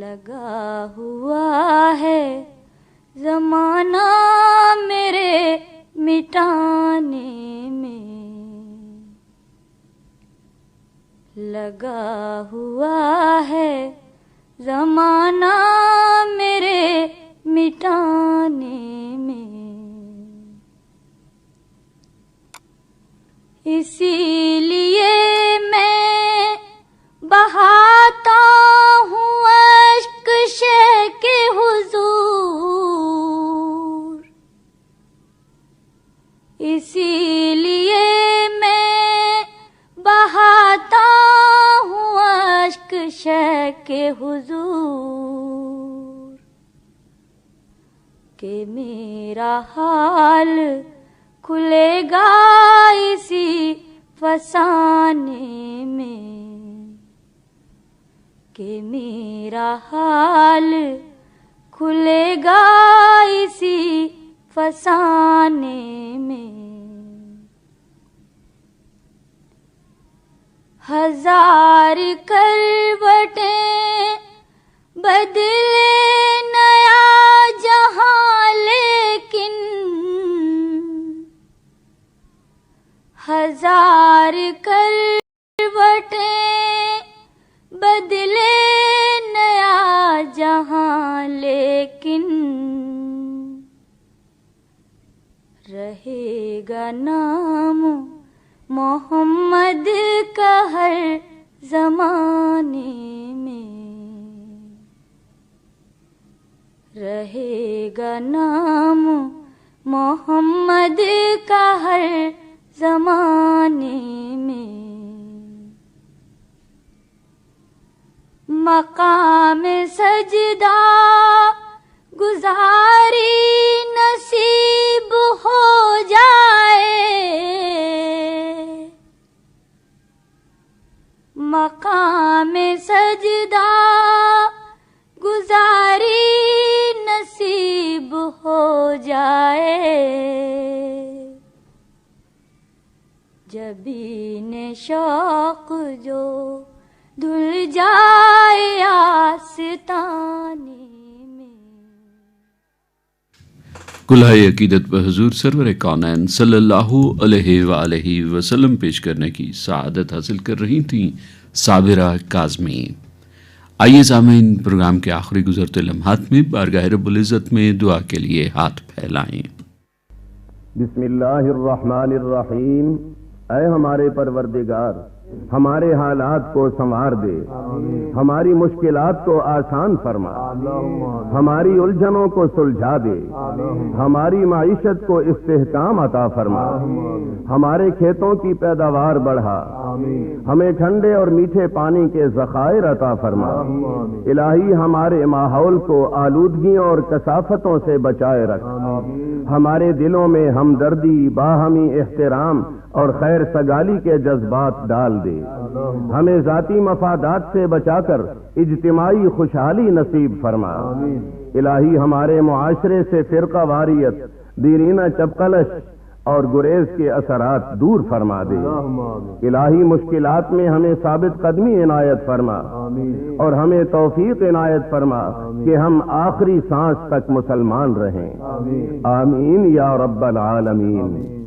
لگا ہوا ہے زمانہ میرے مٹانے میں، لگا ہوا ہے زمانہ میرے مٹانے میں، اسی لیے میں بہاتا ہوں اشک شہ کے حضور، اسی لیے میں بہاتا ہوں اشک شہ کے حضور، کہ میرا حال کھلے گا اسی فسانے میں، کہ میرا حال کھلے گا اسی فسانے میں، ہزار کروٹیں بدلے نیا جہاں لیکن، ہزار کروٹیں بدلے نیا جہاں لیکن، رہے گا نام محمد کا ہر زمانے میں، رہے گا نام محمد کا ہر زمانے میں، مقام سجدہ گزاری نصیب ہو جائے، مقام سجدہ گزاری نصیب ہو جائے، جبین شوق جو دھل جائے آستانے میں۔ کلہائے عقیدت بحضور سرور کونین صلی اللہ علیہ وآلہ وسلم پیش کرنے کی سعادت حاصل کر رہی تھیں صابرہ کاظمی۔ آئیے سامعین، پروگرام کے آخری گزرتے لمحات میں بارگاہ رب العزت میں دعا کے لیے ہاتھ پھیلائیں۔ بسم اللہ الرحمن الرحیم۔ اے ہمارے پروردگار، ہمارے حالات کو سنوار دے، ہماری مشکلات کو آسان فرما، ہماری الجھنوں کو سلجھا دے، ہماری معیشت کو استحکام عطا فرما، ہمارے کھیتوں کی پیداوار بڑھا، ہمیں ٹھنڈے اور میٹھے پانی کے ذخائر عطا فرما۔ الہی ہمارے ماحول کو آلودگیوں اور کثافتوں سے بچائے رکھ، ہمارے دلوں میں ہمدردی، باہمی احترام اور خیر سگالی کے جذبات ڈال دے، ہمیں ذاتی مفادات سے بچا کر اجتماعی خوشحالی نصیب فرما۔ الہی ہمارے معاشرے سے فرقہ واریت، دیرینہ چپقلش اور گریز کے اثرات دور فرما دے. الہی مشکلات میں ہمیں ثابت قدمی عنایت فرما اور ہمیں توفیق عنایت فرما کہ ہم آخری سانس تک مسلمان رہیں. آمین یا رب العالمین.